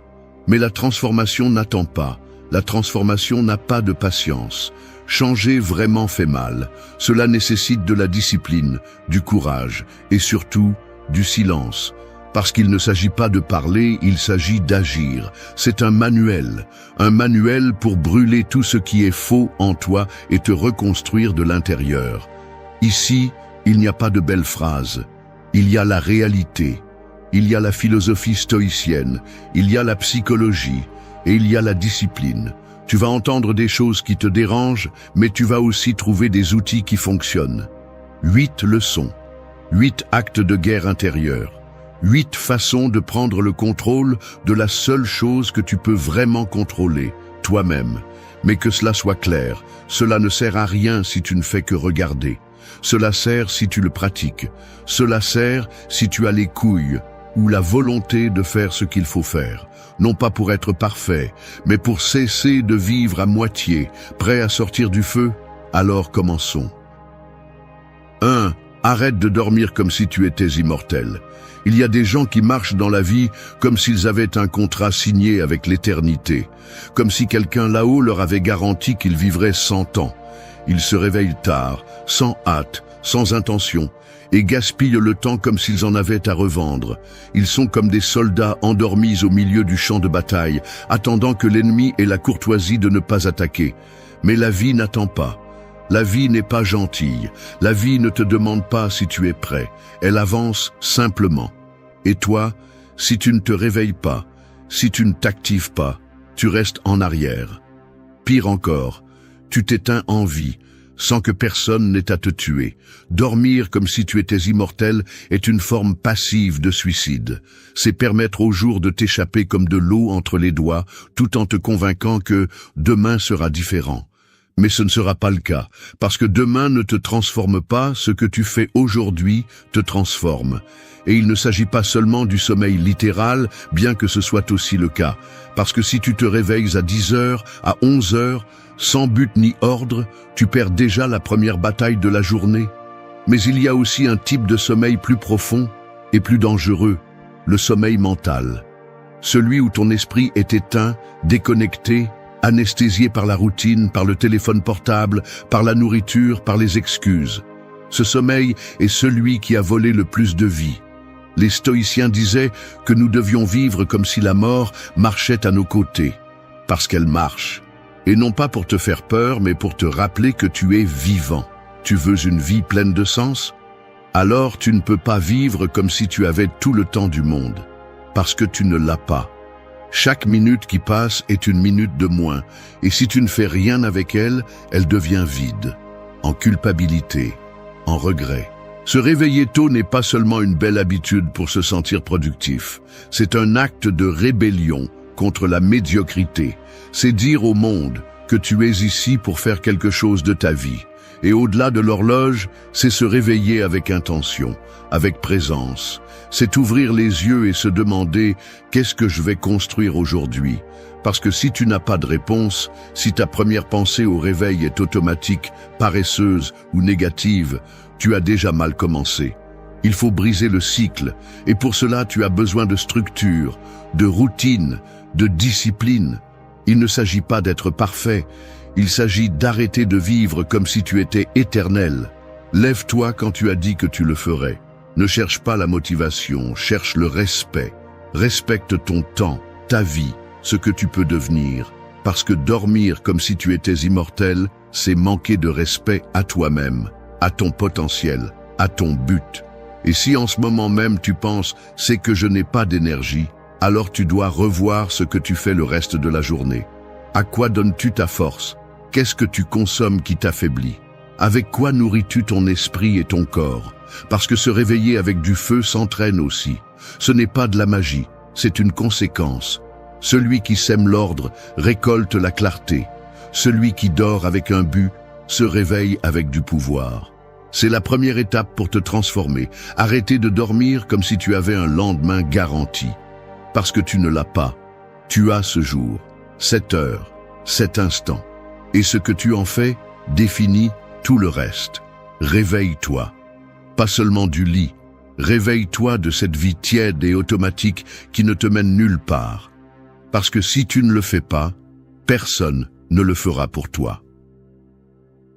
Mais la transformation n'attend pas, la transformation n'a pas de patience. Changer vraiment fait mal. Cela nécessite de la discipline, du courage et surtout du silence. Parce qu'il ne s'agit pas de parler, il s'agit d'agir. C'est un manuel pour brûler tout ce qui est faux en toi et te reconstruire de l'intérieur. Ici, il n'y a pas de belles phrases. Il y a la réalité. Il y a la philosophie stoïcienne. Il y a la psychologie. Et il y a la discipline. Tu vas entendre des choses qui te dérangent, mais tu vas aussi trouver des outils qui fonctionnent. 8 leçons. 8 actes de guerre intérieure. 8 façons de prendre le contrôle de la seule chose que tu peux vraiment contrôler, toi-même. Mais que cela soit clair, cela ne sert à rien si tu ne fais que regarder. Cela sert si tu le pratiques. Cela sert si tu as les couilles ou la volonté de faire ce qu'il faut faire. Non pas pour être parfait, mais pour cesser de vivre à moitié, prêt à sortir du feu. Alors commençons. 1. Arrête de dormir comme si tu étais immortel. Il y a des gens qui marchent dans la vie comme s'ils avaient un contrat signé avec l'éternité, comme si quelqu'un là-haut leur avait garanti qu'ils vivraient 100 ans. Ils se réveillent tard, sans hâte, sans intention, et gaspillent le temps comme s'ils en avaient à revendre. Ils sont comme des soldats endormis au milieu du champ de bataille, attendant que l'ennemi ait la courtoisie de ne pas attaquer. Mais la vie n'attend pas. La vie n'est pas gentille. La vie ne te demande pas si tu es prêt. Elle avance simplement. Et toi, si tu ne te réveilles pas, si tu ne t'actives pas, tu restes en arrière. Pire encore, tu t'éteins en vie, sans que personne n'ait à te tuer. Dormir comme si tu étais immortel est une forme passive de suicide. C'est permettre au jour de t'échapper comme de l'eau entre les doigts, tout en te convainquant que demain sera différent. Mais ce ne sera pas le cas, parce que demain ne te transforme pas, ce que tu fais aujourd'hui te transforme. Et il ne s'agit pas seulement du sommeil littéral, bien que ce soit aussi le cas, parce que si tu te réveilles à 10 heures, à 11 heures, sans but ni ordre, tu perds déjà la première bataille de la journée. Mais il y a aussi un type de sommeil plus profond et plus dangereux, le sommeil mental. Celui où ton esprit est éteint, déconnecté, anesthésié par la routine, par le téléphone portable, par la nourriture, par les excuses. Ce sommeil est celui qui a volé le plus de vie. Les stoïciens disaient que nous devions vivre comme si la mort marchait à nos côtés, parce qu'elle marche. Et non pas pour te faire peur, mais pour te rappeler que tu es vivant. Tu veux une vie pleine de sens? Alors tu ne peux pas vivre comme si tu avais tout le temps du monde, parce que tu ne l'as pas. Chaque minute qui passe est une minute de moins, et si tu ne fais rien avec elle, elle devient vide, en culpabilité, en regret. Se réveiller tôt n'est pas seulement une belle habitude pour se sentir productif, c'est un acte de rébellion contre la médiocrité. C'est dire au monde que tu es ici pour faire quelque chose de ta vie. Et au-delà de l'horloge, c'est se réveiller avec intention, avec présence. C'est ouvrir les yeux et se demander « Qu'est-ce que je vais construire aujourd'hui ?» Parce que si tu n'as pas de réponse, si ta première pensée au réveil est automatique, paresseuse ou négative, tu as déjà mal commencé. Il faut briser le cycle, et pour cela tu as besoin de structure, de routine, de discipline. Il ne s'agit pas d'être parfait, il s'agit d'arrêter de vivre comme si tu étais éternel. Lève-toi quand tu as dit que tu le ferais. Ne cherche pas la motivation, cherche le respect. Respecte ton temps, ta vie, ce que tu peux devenir. Parce que dormir comme si tu étais immortel, c'est manquer de respect à toi-même, à ton potentiel, à ton but. Et si en ce moment même tu penses « c'est que je n'ai pas d'énergie », alors tu dois revoir ce que tu fais le reste de la journée. À quoi donnes-tu ta force? Qu'est-ce que tu consommes qui t'affaiblit? Avec quoi nourris-tu ton esprit et ton corps? Parce que se réveiller avec du feu s'entraîne aussi. Ce n'est pas de la magie, c'est une conséquence. Celui qui sème l'ordre récolte la clarté. Celui qui dort avec un but se réveille avec du pouvoir. C'est la première étape pour te transformer. Arrêter de dormir comme si tu avais un lendemain garanti. Parce que tu ne l'as pas. Tu as ce jour, cette heure, cet instant. Et ce que tu en fais définit tout le reste. Réveille-toi. Pas seulement du lit. Réveille-toi de cette vie tiède et automatique qui ne te mène nulle part. Parce que si tu ne le fais pas, personne ne le fera pour toi.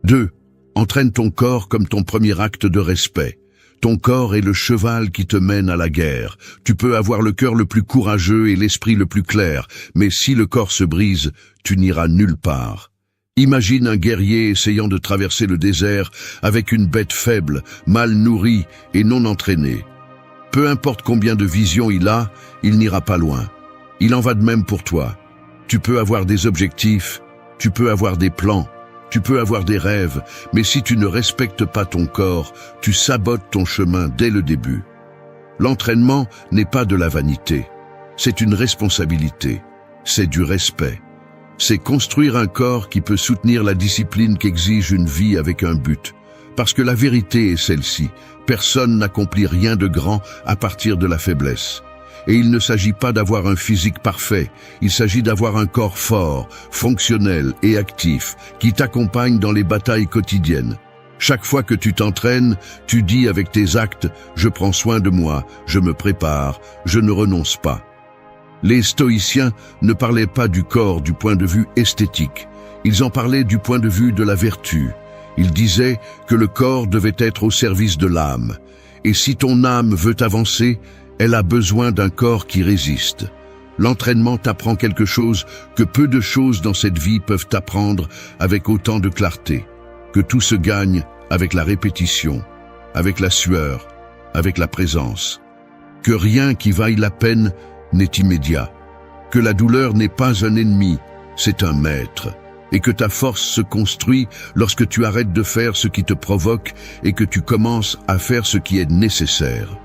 2. Entraîne ton corps comme ton premier acte de respect. Ton corps est le cheval qui te mène à la guerre. Tu peux avoir le cœur le plus courageux et l'esprit le plus clair, mais si le corps se brise, tu n'iras nulle part. Imagine un guerrier essayant de traverser le désert avec une bête faible, mal nourrie et non entraînée. Peu importe combien de vision il a, il n'ira pas loin. Il en va de même pour toi. Tu peux avoir des objectifs, tu peux avoir des plans, tu peux avoir des rêves, mais si tu ne respectes pas ton corps, tu sabotes ton chemin dès le début. L'entraînement n'est pas de la vanité, c'est une responsabilité, c'est du respect. C'est construire un corps qui peut soutenir la discipline qu'exige une vie avec un but. Parce que la vérité est celle-ci, personne n'accomplit rien de grand à partir de la faiblesse. Et il ne s'agit pas d'avoir un physique parfait, il s'agit d'avoir un corps fort, fonctionnel et actif, qui t'accompagne dans les batailles quotidiennes. Chaque fois que tu t'entraînes, tu dis avec tes actes « je prends soin de moi, je me prépare, je ne renonce pas ». Les stoïciens ne parlaient pas du corps du point de vue esthétique, ils en parlaient du point de vue de la vertu. Ils disaient que le corps devait être au service de l'âme. Et si ton âme veut avancer, elle a besoin d'un corps qui résiste. L'entraînement t'apprend quelque chose que peu de choses dans cette vie peuvent t'apprendre avec autant de clarté. Que tout se gagne avec la répétition, avec la sueur, avec la présence. Que rien qui vaille la peine n'est immédiat. Que la douleur n'est pas un ennemi, c'est un maître. Et que ta force se construit lorsque tu arrêtes de faire ce qui te provoque et que tu commences à faire ce qui est nécessaire.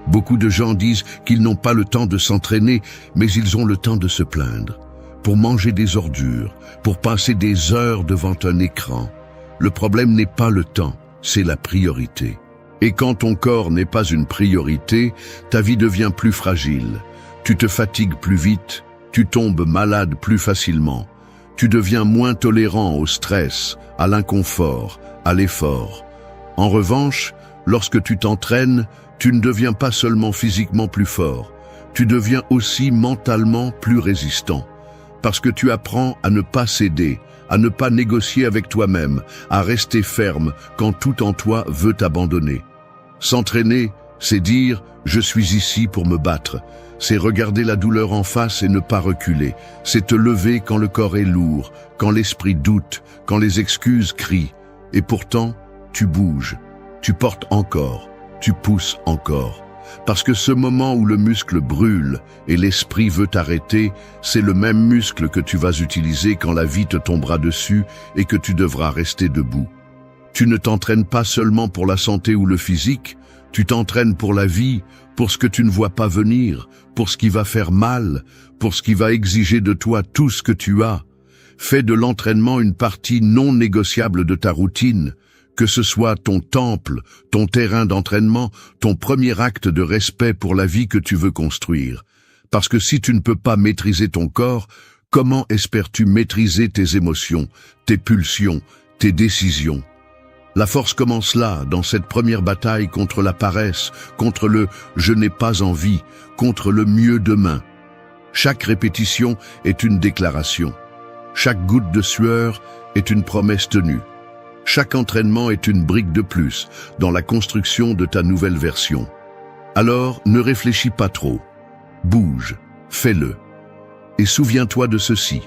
Beaucoup de gens disent qu'ils n'ont pas le temps de s'entraîner, mais ils ont le temps de se plaindre. Pour manger des ordures, pour passer des heures devant un écran. Le problème n'est pas le temps, c'est la priorité. Et quand ton corps n'est pas une priorité, ta vie devient plus fragile. Tu te fatigues plus vite, tu tombes malade plus facilement. Tu deviens moins tolérant au stress, à l'inconfort, à l'effort. En revanche, lorsque tu t'entraînes, tu ne deviens pas seulement physiquement plus fort, tu deviens aussi mentalement plus résistant. parce que tu apprends à ne pas céder, à ne pas négocier avec toi-même, à rester ferme quand tout en toi veut t'abandonner. S'entraîner, c'est dire « je suis ici pour me battre ». C'est regarder la douleur en face et ne pas reculer. C'est te lever quand le corps est lourd, quand l'esprit doute, quand les excuses crient. Et pourtant, tu bouges, tu portes encore, tu pousses encore. Parce que ce moment où le muscle brûle et l'esprit veut t'arrêter, c'est le même muscle que tu vas utiliser quand la vie te tombera dessus et que tu devras rester debout. Tu ne t'entraînes pas seulement pour la santé ou le physique, tu t'entraînes pour la vie, pour ce que tu ne vois pas venir, pour ce qui va faire mal, pour ce qui va exiger de toi tout ce que tu as. Fais de l'entraînement une partie non négociable de ta routine, que ce soit ton temple, ton terrain d'entraînement, ton premier acte de respect pour la vie que tu veux construire. Parce que si tu ne peux pas maîtriser ton corps, comment espères-tu maîtriser tes émotions, tes pulsions, tes décisions ? La force commence là, dans cette première bataille contre la paresse, contre le « je n'ai pas envie », contre le « mieux demain ». Chaque répétition est une déclaration. Chaque goutte de sueur est une promesse tenue. Chaque entraînement est une brique de plus dans la construction de ta nouvelle version. Alors, ne réfléchis pas trop. Bouge, fais-le. Et souviens-toi de ceci.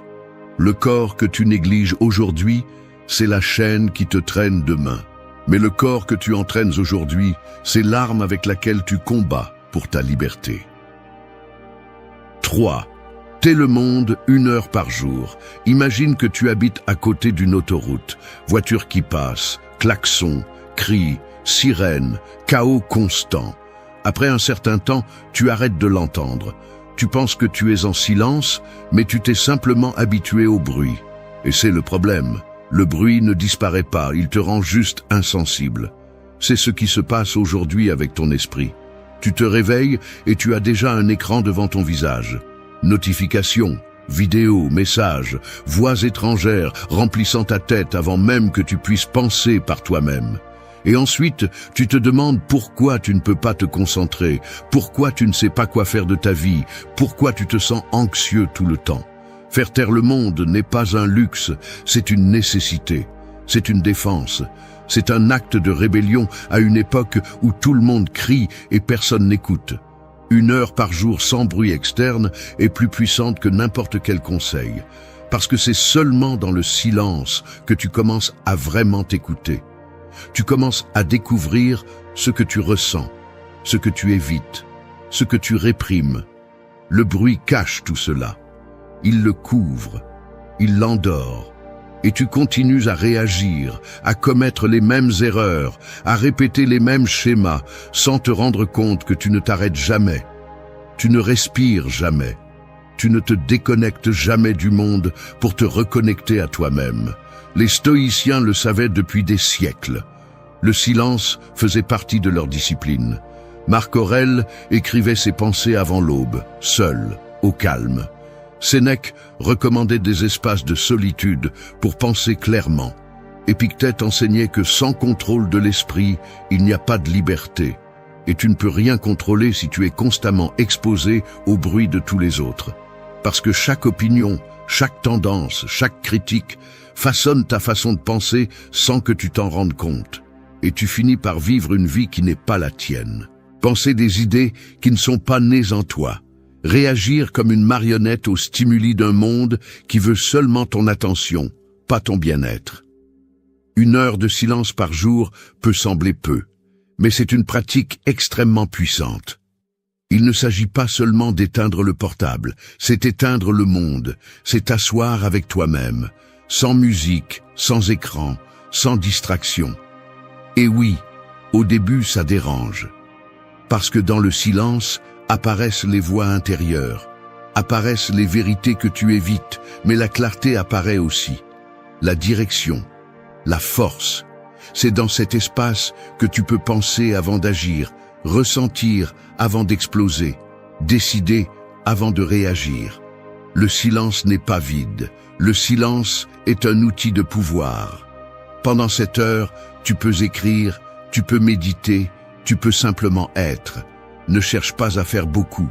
Le corps que tu négliges aujourd'hui, c'est la chaîne qui te traîne demain. Mais le corps que tu entraînes aujourd'hui, c'est l'arme avec laquelle tu combats pour ta liberté. 3. T'es le monde 1 heure par jour. Imagine que tu habites à côté d'une autoroute. Voiture qui passe, klaxon, cris, sirène, chaos constant. Après un certain temps, tu arrêtes de l'entendre. Tu penses que tu es en silence, mais tu t'es simplement habitué au bruit. Et c'est le problème. Le bruit ne disparaît pas, il te rend juste insensible. C'est ce qui se passe aujourd'hui avec ton esprit. Tu te réveilles et tu as déjà un écran devant ton visage. Notifications, vidéos, messages, voix étrangères remplissant ta tête avant même que tu puisses penser par toi-même. Et ensuite, tu te demandes pourquoi tu ne peux pas te concentrer, pourquoi tu ne sais pas quoi faire de ta vie, pourquoi tu te sens anxieux tout le temps. Faire taire le monde n'est pas un luxe, c'est une nécessité, c'est une défense, c'est un acte de rébellion à une époque où tout le monde crie et personne n'écoute. 1 heure par jour sans bruit externe est plus puissante que n'importe quel conseil, parce que c'est seulement dans le silence que tu commences à vraiment t'écouter. Tu commences à découvrir ce que tu ressens, ce que tu évites, ce que tu réprimes. Le bruit cache tout cela. Il le couvre, il l'endort, et tu continues à réagir, à commettre les mêmes erreurs, à répéter les mêmes schémas, sans te rendre compte que tu ne t'arrêtes jamais. Tu ne respires jamais. Tu ne te déconnectes jamais du monde pour te reconnecter à toi-même. Les stoïciens le savaient depuis des siècles. Le silence faisait partie de leur discipline. Marc Aurèle écrivait ses pensées avant l'aube, seul, au calme. Sénèque recommandait des espaces de solitude pour penser clairement. Épictète enseignait que sans contrôle de l'esprit, il n'y a pas de liberté. Et tu ne peux rien contrôler si tu es constamment exposé au bruit de tous les autres. Parce que chaque opinion, chaque tendance, chaque critique façonne ta façon de penser sans que tu t'en rendes compte. Et tu finis par vivre une vie qui n'est pas la tienne. Penser des idées qui ne sont pas nées en toi. Réagir comme une marionnette aux stimuli d'un monde qui veut seulement ton attention, pas ton bien-être. 1 heure de silence par jour peut sembler peu, mais c'est une pratique extrêmement puissante. Il ne s'agit pas seulement d'éteindre le portable, c'est éteindre le monde, c'est t'asseoir avec toi-même, sans musique, sans écran, sans distraction. Et oui, au début ça dérange, parce que dans le silence, apparaissent les voix intérieures, apparaissent les vérités que tu évites, mais la clarté apparaît aussi. La direction, la force, c'est dans cet espace que tu peux penser avant d'agir, ressentir avant d'exploser, décider avant de réagir. Le silence n'est pas vide, le silence est un outil de pouvoir. Pendant cette heure, tu peux écrire, tu peux méditer, tu peux simplement être. Ne cherche pas à faire beaucoup,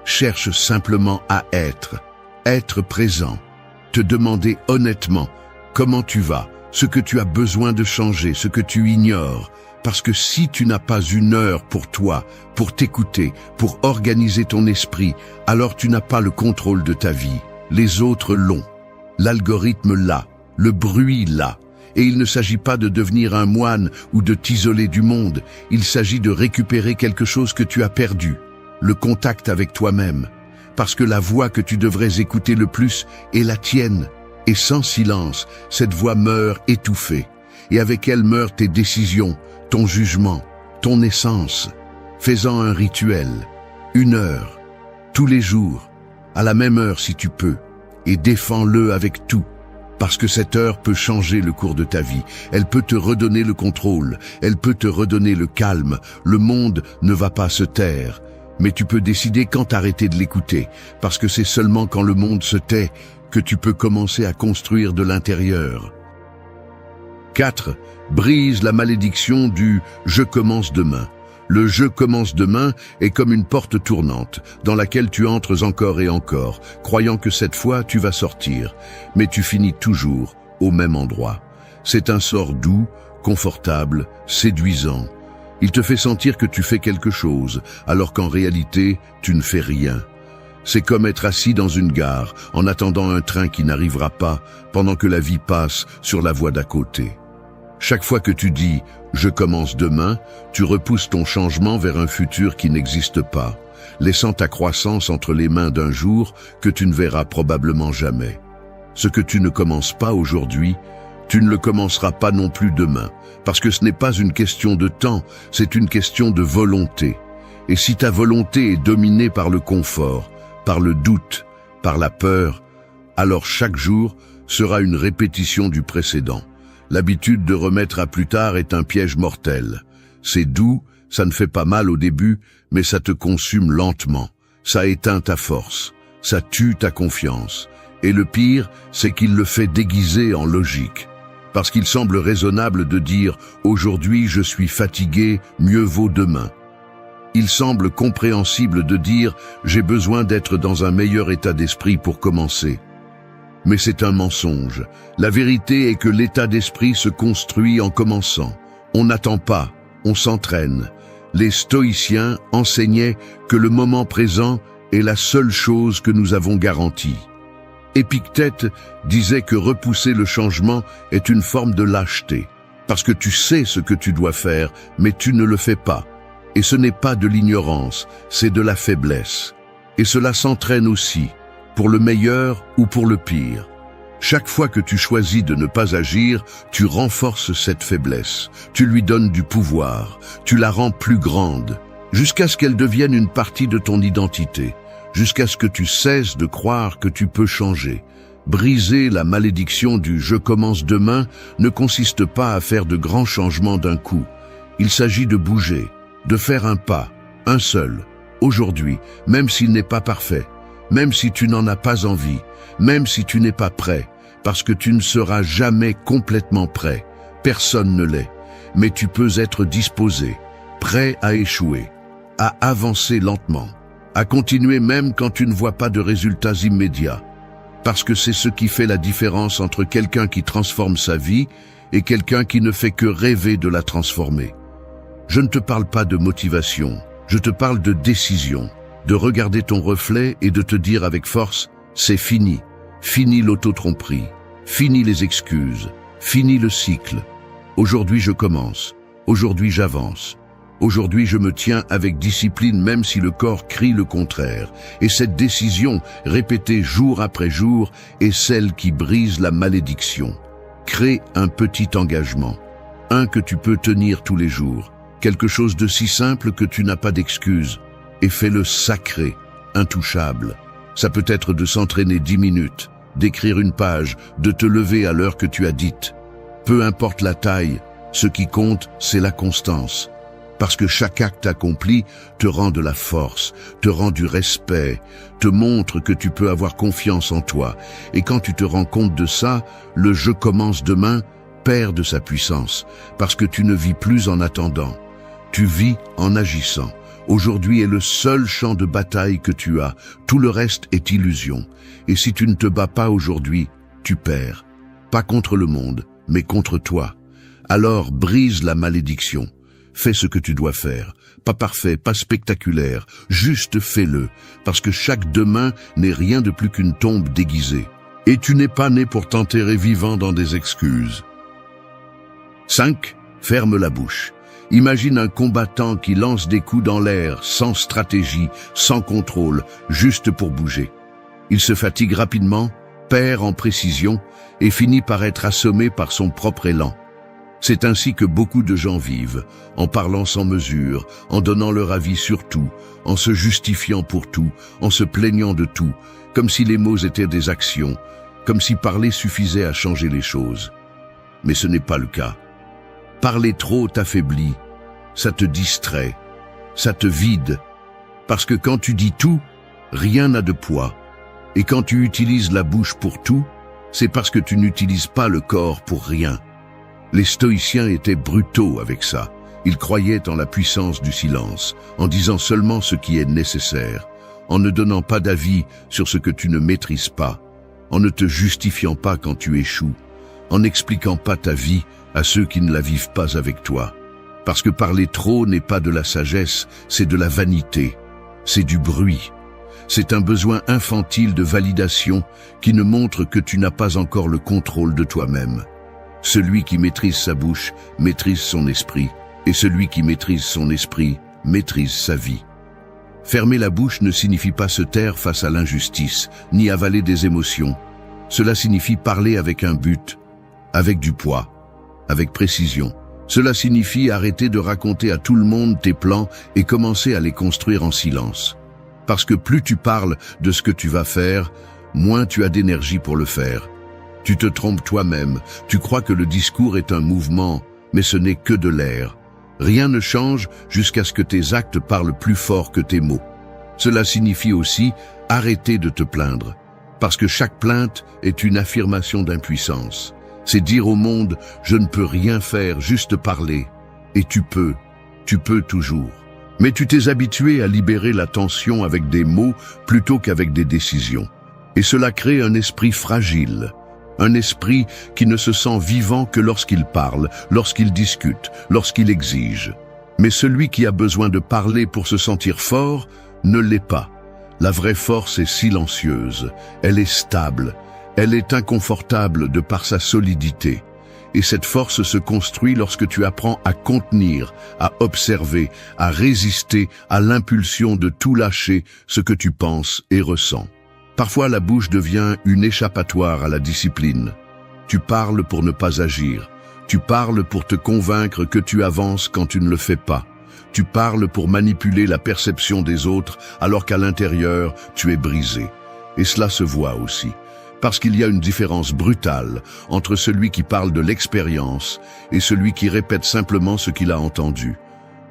cherche simplement à être. être présent, te demander honnêtement comment tu vas, ce que tu as besoin de changer, ce que tu ignores. Parce que si tu n'as pas une heure pour toi, pour t'écouter, pour organiser ton esprit, alors tu n'as pas le contrôle de ta vie. Les autres l'ont. L'algorithme l'a, le bruit l'a. Et il ne s'agit pas de devenir un moine ou de t'isoler du monde. Il s'agit de récupérer quelque chose que tu as perdu, le contact avec toi-même. Parce que la voix que tu devrais écouter le plus est la tienne. Et sans silence, cette voix meurt étouffée. Et avec elle meurent tes décisions, ton jugement, ton essence. Fais-en un rituel, 1 heure, tous les jours, à la même heure si tu peux, et défends-le avec tout. Parce que cette heure peut changer le cours de ta vie, elle peut te redonner le contrôle, elle peut te redonner le calme. Le monde ne va pas se taire, mais tu peux décider quand arrêter de l'écouter, parce que c'est seulement quand le monde se tait que tu peux commencer à construire de l'intérieur. 4. Brise la malédiction du « je commence demain ». Le « je commence demain » est comme une porte tournante dans laquelle tu entres encore et encore, croyant que cette fois tu vas sortir, mais tu finis toujours au même endroit. C'est un sort doux, confortable, séduisant. Il te fait sentir que tu fais quelque chose, alors qu'en réalité, tu ne fais rien. C'est comme être assis dans une gare, en attendant un train qui n'arrivera pas, pendant que la vie passe sur la voie d'à côté. Chaque fois que tu dis « je commence demain », tu repousses ton changement vers un futur qui n'existe pas, laissant ta croissance entre les mains d'un jour que tu ne verras probablement jamais. Ce que tu ne commences pas aujourd'hui, tu ne le commenceras pas non plus demain, parce que ce n'est pas une question de temps, c'est une question de volonté. Et si ta volonté est dominée par le confort, par le doute, par la peur, alors chaque jour sera une répétition du précédent. L'habitude de remettre à plus tard est un piège mortel. C'est doux, ça ne fait pas mal au début, mais ça te consume lentement. Ça éteint ta force, ça tue ta confiance. Et le pire, c'est qu'il le fait déguiser en logique. Parce qu'il semble raisonnable de dire « aujourd'hui je suis fatigué, mieux vaut demain ». Il semble compréhensible de dire « j'ai besoin d'être dans un meilleur état d'esprit pour commencer ». Mais c'est un mensonge. La vérité est que l'état d'esprit se construit en commençant. On n'attend pas, on s'entraîne. Les stoïciens enseignaient que le moment présent est la seule chose que nous avons garantie. Épictète disait que repousser le changement est une forme de lâcheté, parce que tu sais ce que tu dois faire, mais tu ne le fais pas. Et ce n'est pas de l'ignorance, c'est de la faiblesse. Et cela s'entraîne aussi, pour le meilleur ou pour le pire. Chaque fois que tu choisis de ne pas agir, tu renforces cette faiblesse, tu lui donnes du pouvoir, tu la rends plus grande, jusqu'à ce qu'elle devienne une partie de ton identité, jusqu'à ce que tu cesses de croire que tu peux changer. Briser la malédiction du « je commence demain » ne consiste pas à faire de grands changements d'un coup. Il s'agit de bouger, de faire un pas, un seul, aujourd'hui, même s'il n'est pas parfait. Même si tu n'en as pas envie, même si tu n'es pas prêt, parce que tu ne seras jamais complètement prêt. Personne ne l'est. Mais tu peux être disposé, prêt à échouer, à avancer lentement, à continuer même quand tu ne vois pas de résultats immédiats. Parce que c'est ce qui fait la différence entre quelqu'un qui transforme sa vie et quelqu'un qui ne fait que rêver de la transformer. Je ne te parle pas de motivation, je te parle de décision. De regarder ton reflet et de te dire avec force « c'est fini, fini l'auto-tromperie, fini les excuses, fini le cycle. Aujourd'hui je commence, aujourd'hui j'avance, aujourd'hui je me tiens avec discipline même si le corps crie le contraire. Et cette décision, répétée jour après jour, est celle qui brise la malédiction. Crée un petit engagement, un que tu peux tenir tous les jours, quelque chose de si simple que tu n'as pas d'excuses. Et fais-le sacré, intouchable. Ça peut être de s'entraîner 10 minutes, d'écrire une page, de te lever à l'heure que tu as dite. Peu importe la taille, ce qui compte, c'est la constance. Parce que chaque acte accompli te rend de la force, te rend du respect, te montre que tu peux avoir confiance en toi. Et quand tu te rends compte de ça, le « je commence demain » perd de sa puissance, parce que tu ne vis plus en attendant. Tu vis en agissant. Aujourd'hui est le seul champ de bataille que tu as. Tout le reste est illusion. Et si tu ne te bats pas aujourd'hui, tu perds. Pas contre le monde, mais contre toi. Alors brise la malédiction. Fais ce que tu dois faire. Pas parfait, pas spectaculaire. Juste fais-le. Parce que chaque demain n'est rien de plus qu'une tombe déguisée. Et tu n'es pas né pour t'enterrer vivant dans des excuses. 5. Ferme la bouche. Imagine un combattant qui lance des coups dans l'air, sans stratégie, sans contrôle, juste pour bouger. Il se fatigue rapidement, perd en précision et finit par être assommé par son propre élan. C'est ainsi que beaucoup de gens vivent, en parlant sans mesure, en donnant leur avis sur tout, en se justifiant pour tout, en se plaignant de tout, comme si les mots étaient des actions, comme si parler suffisait à changer les choses. Mais ce n'est pas le cas. Parler trop t'affaiblit, ça te distrait, ça te vide, parce que quand tu dis tout, rien n'a de poids. Et quand tu utilises la bouche pour tout, c'est parce que tu n'utilises pas le corps pour rien. Les stoïciens étaient brutaux avec ça. Ils croyaient en la puissance du silence, en disant seulement ce qui est nécessaire, en ne donnant pas d'avis sur ce que tu ne maîtrises pas, en ne te justifiant pas quand tu échoues, en n'expliquant pas ta vie à ceux qui ne la vivent pas avec toi. Parce que parler trop n'est pas de la sagesse, c'est de la vanité, c'est du bruit. C'est un besoin infantile de validation qui ne montre que tu n'as pas encore le contrôle de toi-même. Celui qui maîtrise sa bouche maîtrise son esprit, et celui qui maîtrise son esprit maîtrise sa vie. Fermer la bouche ne signifie pas se taire face à l'injustice, ni avaler des émotions. Cela signifie parler avec un but, avec du poids, avec précision. Cela signifie arrêter de raconter à tout le monde tes plans et commencer à les construire en silence. Parce que plus tu parles de ce que tu vas faire, moins tu as d'énergie pour le faire. Tu te trompes toi-même, tu crois que le discours est un mouvement, mais ce n'est que de l'air. Rien ne change jusqu'à ce que tes actes parlent plus fort que tes mots. Cela signifie aussi arrêter de te plaindre, parce que chaque plainte est une affirmation d'impuissance. C'est dire au monde « je ne peux rien faire, juste parler ». Et tu peux toujours. Mais tu t'es habitué à libérer la tension avec des mots plutôt qu'avec des décisions. Et cela crée un esprit fragile. Un esprit qui ne se sent vivant que lorsqu'il parle, lorsqu'il discute, lorsqu'il exige. Mais celui qui a besoin de parler pour se sentir fort ne l'est pas. La vraie force est silencieuse, elle est stable, elle est inconfortable de par sa solidité. Et cette force se construit lorsque tu apprends à contenir, à observer, à résister à l'impulsion de tout lâcher ce que tu penses et ressens. Parfois, la bouche devient une échappatoire à la discipline. Tu parles pour ne pas agir. Tu parles pour te convaincre que tu avances quand tu ne le fais pas. Tu parles pour manipuler la perception des autres alors qu'à l'intérieur, tu es brisé. Et cela se voit aussi. Parce qu'il y a une différence brutale entre celui qui parle de l'expérience et celui qui répète simplement ce qu'il a entendu.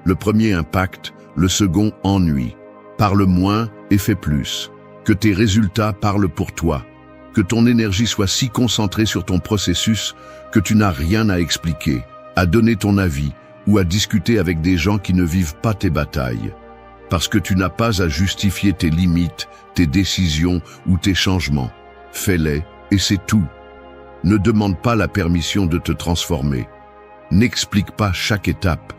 Le premier impacte, le second ennuie. Parle moins et fais plus. Que tes résultats parlent pour toi. Que ton énergie soit si concentrée sur ton processus que tu n'as rien à expliquer, à donner ton avis ou à discuter avec des gens qui ne vivent pas tes batailles. Parce que tu n'as pas à justifier tes limites, tes décisions ou tes changements. Fais-les et c'est tout. Ne demande pas la permission de te transformer. N'explique pas chaque étape.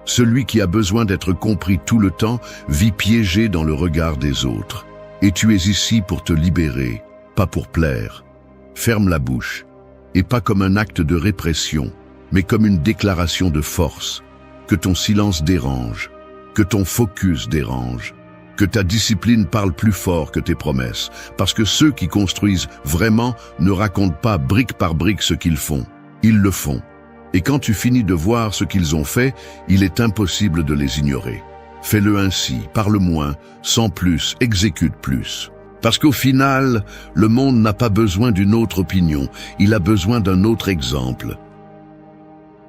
Celui qui a besoin d'être compris tout le temps vit piégé dans le regard des autres. Et tu es ici pour te libérer, pas pour plaire. Ferme la bouche, et pas comme un acte de répression, mais comme une déclaration de force. Que ton silence dérange, que ton focus dérange, que ta discipline parle plus fort que tes promesses, parce que ceux qui construisent vraiment ne racontent pas brique par brique ce qu'ils font, ils le font. Et quand tu finis de voir ce qu'ils ont fait, il est impossible de les ignorer. Fais-le ainsi, parle moins, sans plus, exécute plus. Parce qu'au final, le monde n'a pas besoin d'une autre opinion, il a besoin d'un autre exemple.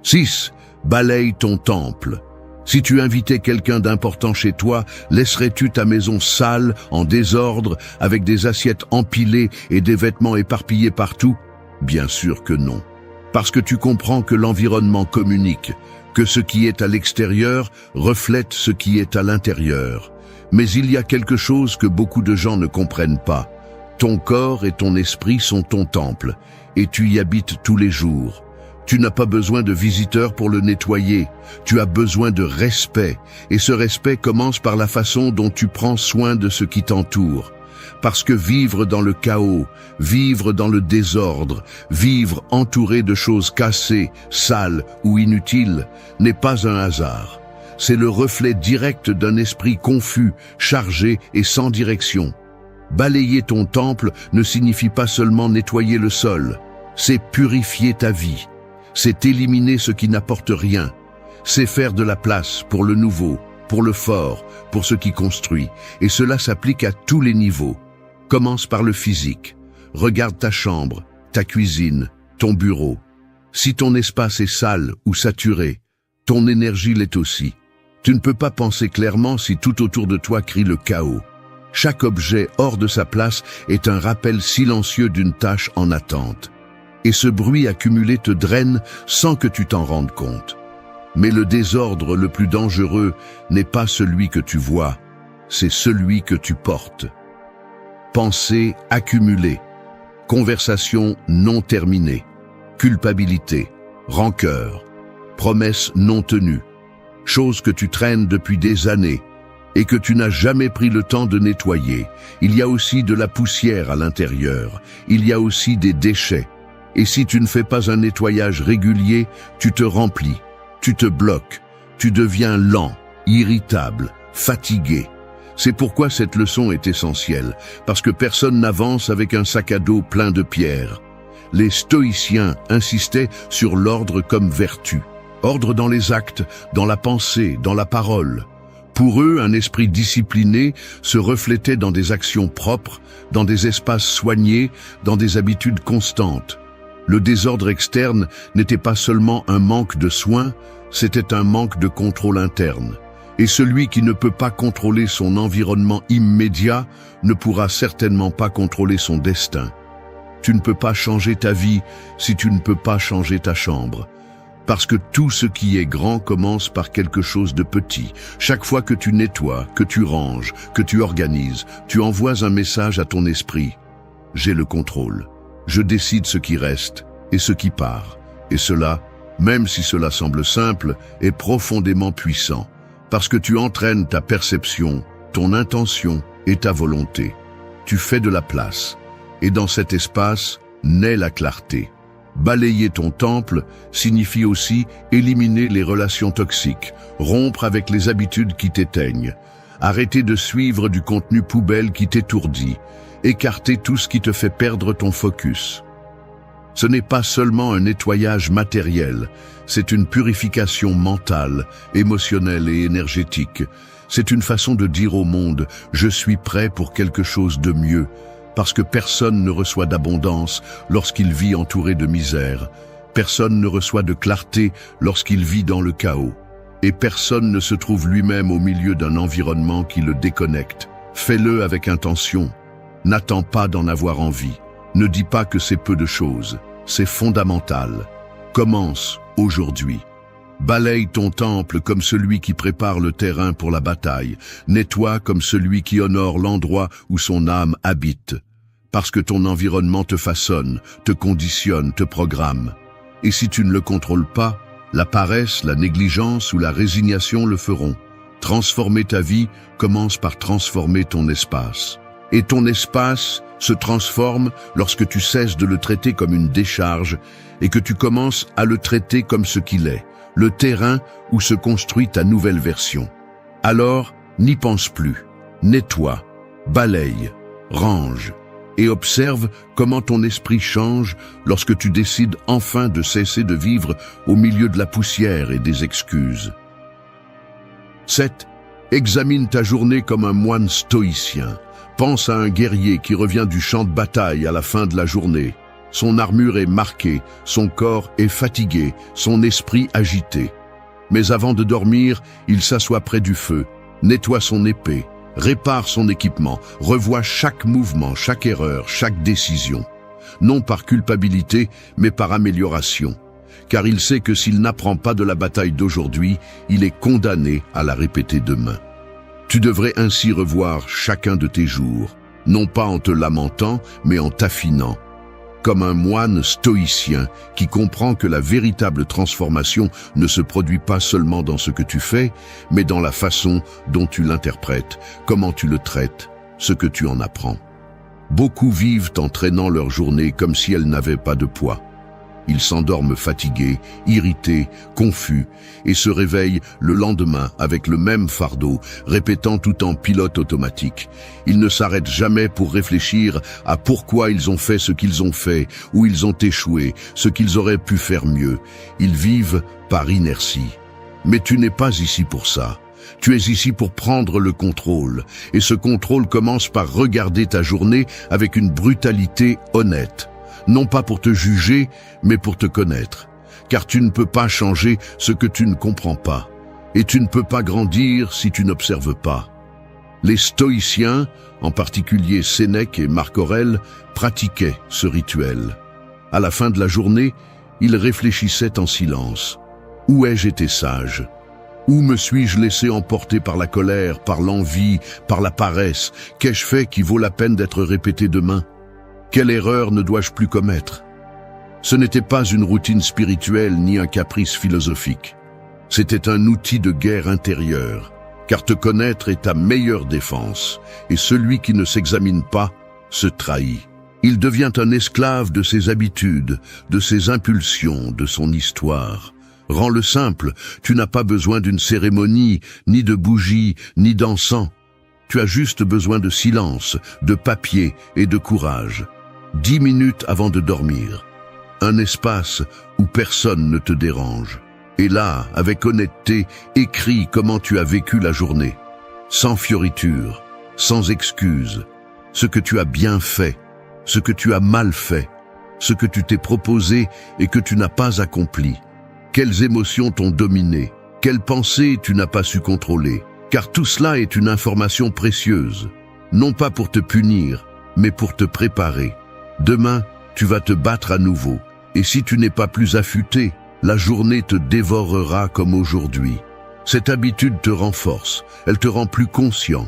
6. Balaye ton temple. Si tu invitais quelqu'un d'important chez toi, laisserais-tu ta maison sale, en désordre, avec des assiettes empilées et des vêtements éparpillés partout? Bien sûr que non. Parce que tu comprends que l'environnement communique, que ce qui est à l'extérieur reflète ce qui est à l'intérieur. Mais il y a quelque chose que beaucoup de gens ne comprennent pas. Ton corps et ton esprit sont ton temple, et tu y habites tous les jours. Tu n'as pas besoin de visiteurs pour le nettoyer, tu as besoin de respect, et ce respect commence par la façon dont tu prends soin de ce qui t'entoure. Parce que vivre dans le chaos, vivre dans le désordre, vivre entouré de choses cassées, sales ou inutiles, n'est pas un hasard. C'est le reflet direct d'un esprit confus, chargé et sans direction. Balayer ton temple ne signifie pas seulement nettoyer le sol, c'est purifier ta vie. C'est éliminer ce qui n'apporte rien. C'est faire de la place pour le nouveau, pour le fort, pour ce qui construit. Et cela s'applique à tous les niveaux. Commence par le physique. Regarde ta chambre, ta cuisine, ton bureau. Si ton espace est sale ou saturé, ton énergie l'est aussi. Tu ne peux pas penser clairement si tout autour de toi crie le chaos. Chaque objet hors de sa place est un rappel silencieux d'une tâche en attente. Et ce bruit accumulé te draine sans que tu t'en rendes compte. Mais le désordre le plus dangereux n'est pas celui que tu vois, c'est celui que tu portes. Pensée accumulée, conversation non terminée, culpabilité, rancœur, promesses non tenues, choses que tu traînes depuis des années et que tu n'as jamais pris le temps de nettoyer. Il y a aussi de la poussière à l'intérieur, il y a aussi des déchets. Et si tu ne fais pas un nettoyage régulier, tu te remplis, tu te bloques, tu deviens lent, irritable, fatigué. C'est pourquoi cette leçon est essentielle, parce que personne n'avance avec un sac à dos plein de pierres. Les stoïciens insistaient sur l'ordre comme vertu. Ordre dans les actes, dans la pensée, dans la parole. Pour eux, un esprit discipliné se reflétait dans des actions propres, dans des espaces soignés, dans des habitudes constantes. Le désordre externe n'était pas seulement un manque de soins, c'était un manque de contrôle interne. Et celui qui ne peut pas contrôler son environnement immédiat ne pourra certainement pas contrôler son destin. Tu ne peux pas changer ta vie si tu ne peux pas changer ta chambre. Parce que tout ce qui est grand commence par quelque chose de petit. Chaque fois que tu nettoies, que tu ranges, que tu organises, tu envoies un message à ton esprit. J'ai le contrôle. Je décide ce qui reste et ce qui part. Et cela, même si cela semble simple, est profondément puissant. Parce que tu entraînes ta perception, ton intention et ta volonté. Tu fais de la place. Et dans cet espace, naît la clarté. Balayer ton temple signifie aussi éliminer les relations toxiques, rompre avec les habitudes qui t'éteignent, arrêter de suivre du contenu poubelle qui t'étourdit, écarter tout ce qui te fait perdre ton focus. Ce n'est pas seulement un nettoyage matériel, c'est une purification mentale, émotionnelle et énergétique. C'est une façon de dire au monde « Je suis prêt pour quelque chose de mieux », parce que personne ne reçoit d'abondance lorsqu'il vit entouré de misère. Personne ne reçoit de clarté lorsqu'il vit dans le chaos. Et personne ne se trouve lui-même au milieu d'un environnement qui le déconnecte. Fais-le avec intention. N'attends pas d'en avoir envie. Ne dis pas que c'est peu de choses. C'est fondamental. Commence aujourd'hui. Balaye ton temple comme celui qui prépare le terrain pour la bataille. Nettoie comme celui qui honore l'endroit où son âme habite. Parce que ton environnement te façonne, te conditionne, te programme. Et si tu ne le contrôles pas, la paresse, la négligence ou la résignation le feront. Transformer ta vie commence par transformer ton espace. Et ton espace se transforme lorsque tu cesses de le traiter comme une décharge et que tu commences à le traiter comme ce qu'il est, le terrain où se construit ta nouvelle version. Alors, n'y pense plus, nettoie, balaye, range et observe comment ton esprit change lorsque tu décides enfin de cesser de vivre au milieu de la poussière et des excuses. 7. Examine ta journée comme un moine stoïcien. Pense à un guerrier qui revient du champ de bataille à la fin de la journée. Son armure est marquée, son corps est fatigué, son esprit agité. Mais avant de dormir, il s'assoit près du feu, nettoie son épée, répare son équipement, revoit chaque mouvement, chaque erreur, chaque décision. Non par culpabilité, mais par amélioration. car il sait que s'il n'apprend pas de la bataille d'aujourd'hui, il est condamné à la répéter demain. Tu devrais ainsi revoir chacun de tes jours, non pas en te lamentant, mais en t'affinant, comme un moine stoïcien qui comprend que la véritable transformation ne se produit pas seulement dans ce que tu fais, mais dans la façon dont tu l'interprètes, comment tu le traites, ce que tu en apprends. Beaucoup vivent en traînant leur journée comme si elle n'avait pas de poids. Ils s'endorment fatigués, irrités, confus, et se réveillent le lendemain avec le même fardeau, répétant tout en pilote automatique. Ils ne s'arrêtent jamais pour réfléchir à pourquoi ils ont fait ce qu'ils ont fait, où ils ont échoué, ce qu'ils auraient pu faire mieux. Ils vivent par inertie. Mais tu n'es pas ici pour ça. Tu es ici pour prendre le contrôle, et ce contrôle commence par regarder ta journée avec une brutalité honnête. Non pas pour te juger, mais pour te connaître. Car tu ne peux pas changer ce que tu ne comprends pas. Et tu ne peux pas grandir si tu n'observes pas. Les stoïciens, en particulier Sénèque et Marc Aurèle, pratiquaient ce rituel. À la fin de la journée, ils réfléchissaient en silence. Où ai-je été sage ? Où me suis-je laissé emporter par la colère, par l'envie, par la paresse ? Qu'ai-je fait qui vaut la peine d'être répété demain ? Quelle erreur ne dois-je plus commettre ? Ce n'était pas une routine spirituelle ni un caprice philosophique. C'était un outil de guerre intérieure, car te connaître est ta meilleure défense, et celui qui ne s'examine pas se trahit. Il devient un esclave de ses habitudes, de ses impulsions, de son histoire. Rends-le simple, tu n'as pas besoin d'une cérémonie, ni de bougies, ni d'encens. Tu as juste besoin de silence, de papier et de courage. 10 minutes avant de dormir. Un espace où personne ne te dérange. Et là, avec honnêteté, écris comment tu as vécu la journée. Sans fioriture, sans excuses. Ce que tu as bien fait, ce que tu as mal fait, ce que tu t'es proposé et que tu n'as pas accompli. Quelles émotions t'ont dominé, quelles pensées tu n'as pas su contrôler. Car tout cela est une information précieuse. Non pas pour te punir, mais pour te préparer. Demain, tu vas te battre à nouveau. Et si tu n'es pas plus affûté, la journée te dévorera comme aujourd'hui. Cette habitude te renforce, elle te rend plus conscient.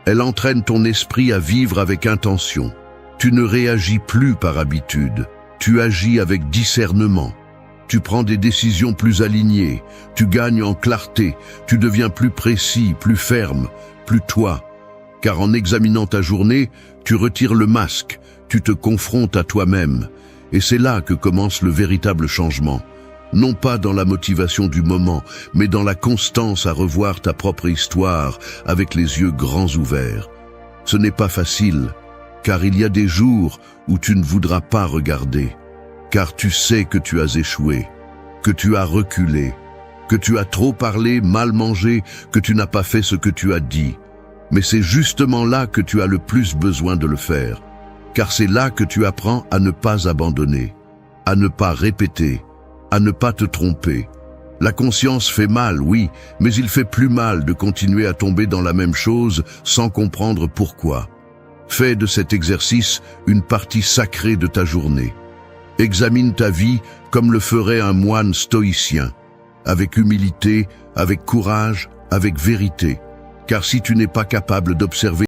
Elle entraîne ton esprit à vivre avec intention. Tu ne réagis plus par habitude, tu agis avec discernement. Tu prends des décisions plus alignées, tu gagnes en clarté, tu deviens plus précis, plus ferme, plus toi. Car en examinant ta journée, tu retires le masque, tu te confrontes à toi-même. Et c'est là que commence le véritable changement. Non pas dans la motivation du moment, mais dans la constance à revoir ta propre histoire avec les yeux grands ouverts. Ce n'est pas facile, car il y a des jours où tu ne voudras pas regarder. Car tu sais que tu as échoué, que tu as reculé, que tu as trop parlé, mal mangé, que tu n'as pas fait ce que tu as dit. Mais c'est justement là que tu as le plus besoin de le faire. Car c'est là que tu apprends à ne pas abandonner, à ne pas répéter, à ne pas te tromper. La conscience fait mal, oui, mais il fait plus mal de continuer à tomber dans la même chose sans comprendre pourquoi. Fais de cet exercice une partie sacrée de ta journée. Examine ta vie comme le ferait un moine stoïcien, avec humilité, avec courage, avec vérité. Car si tu n'es pas capable d'observer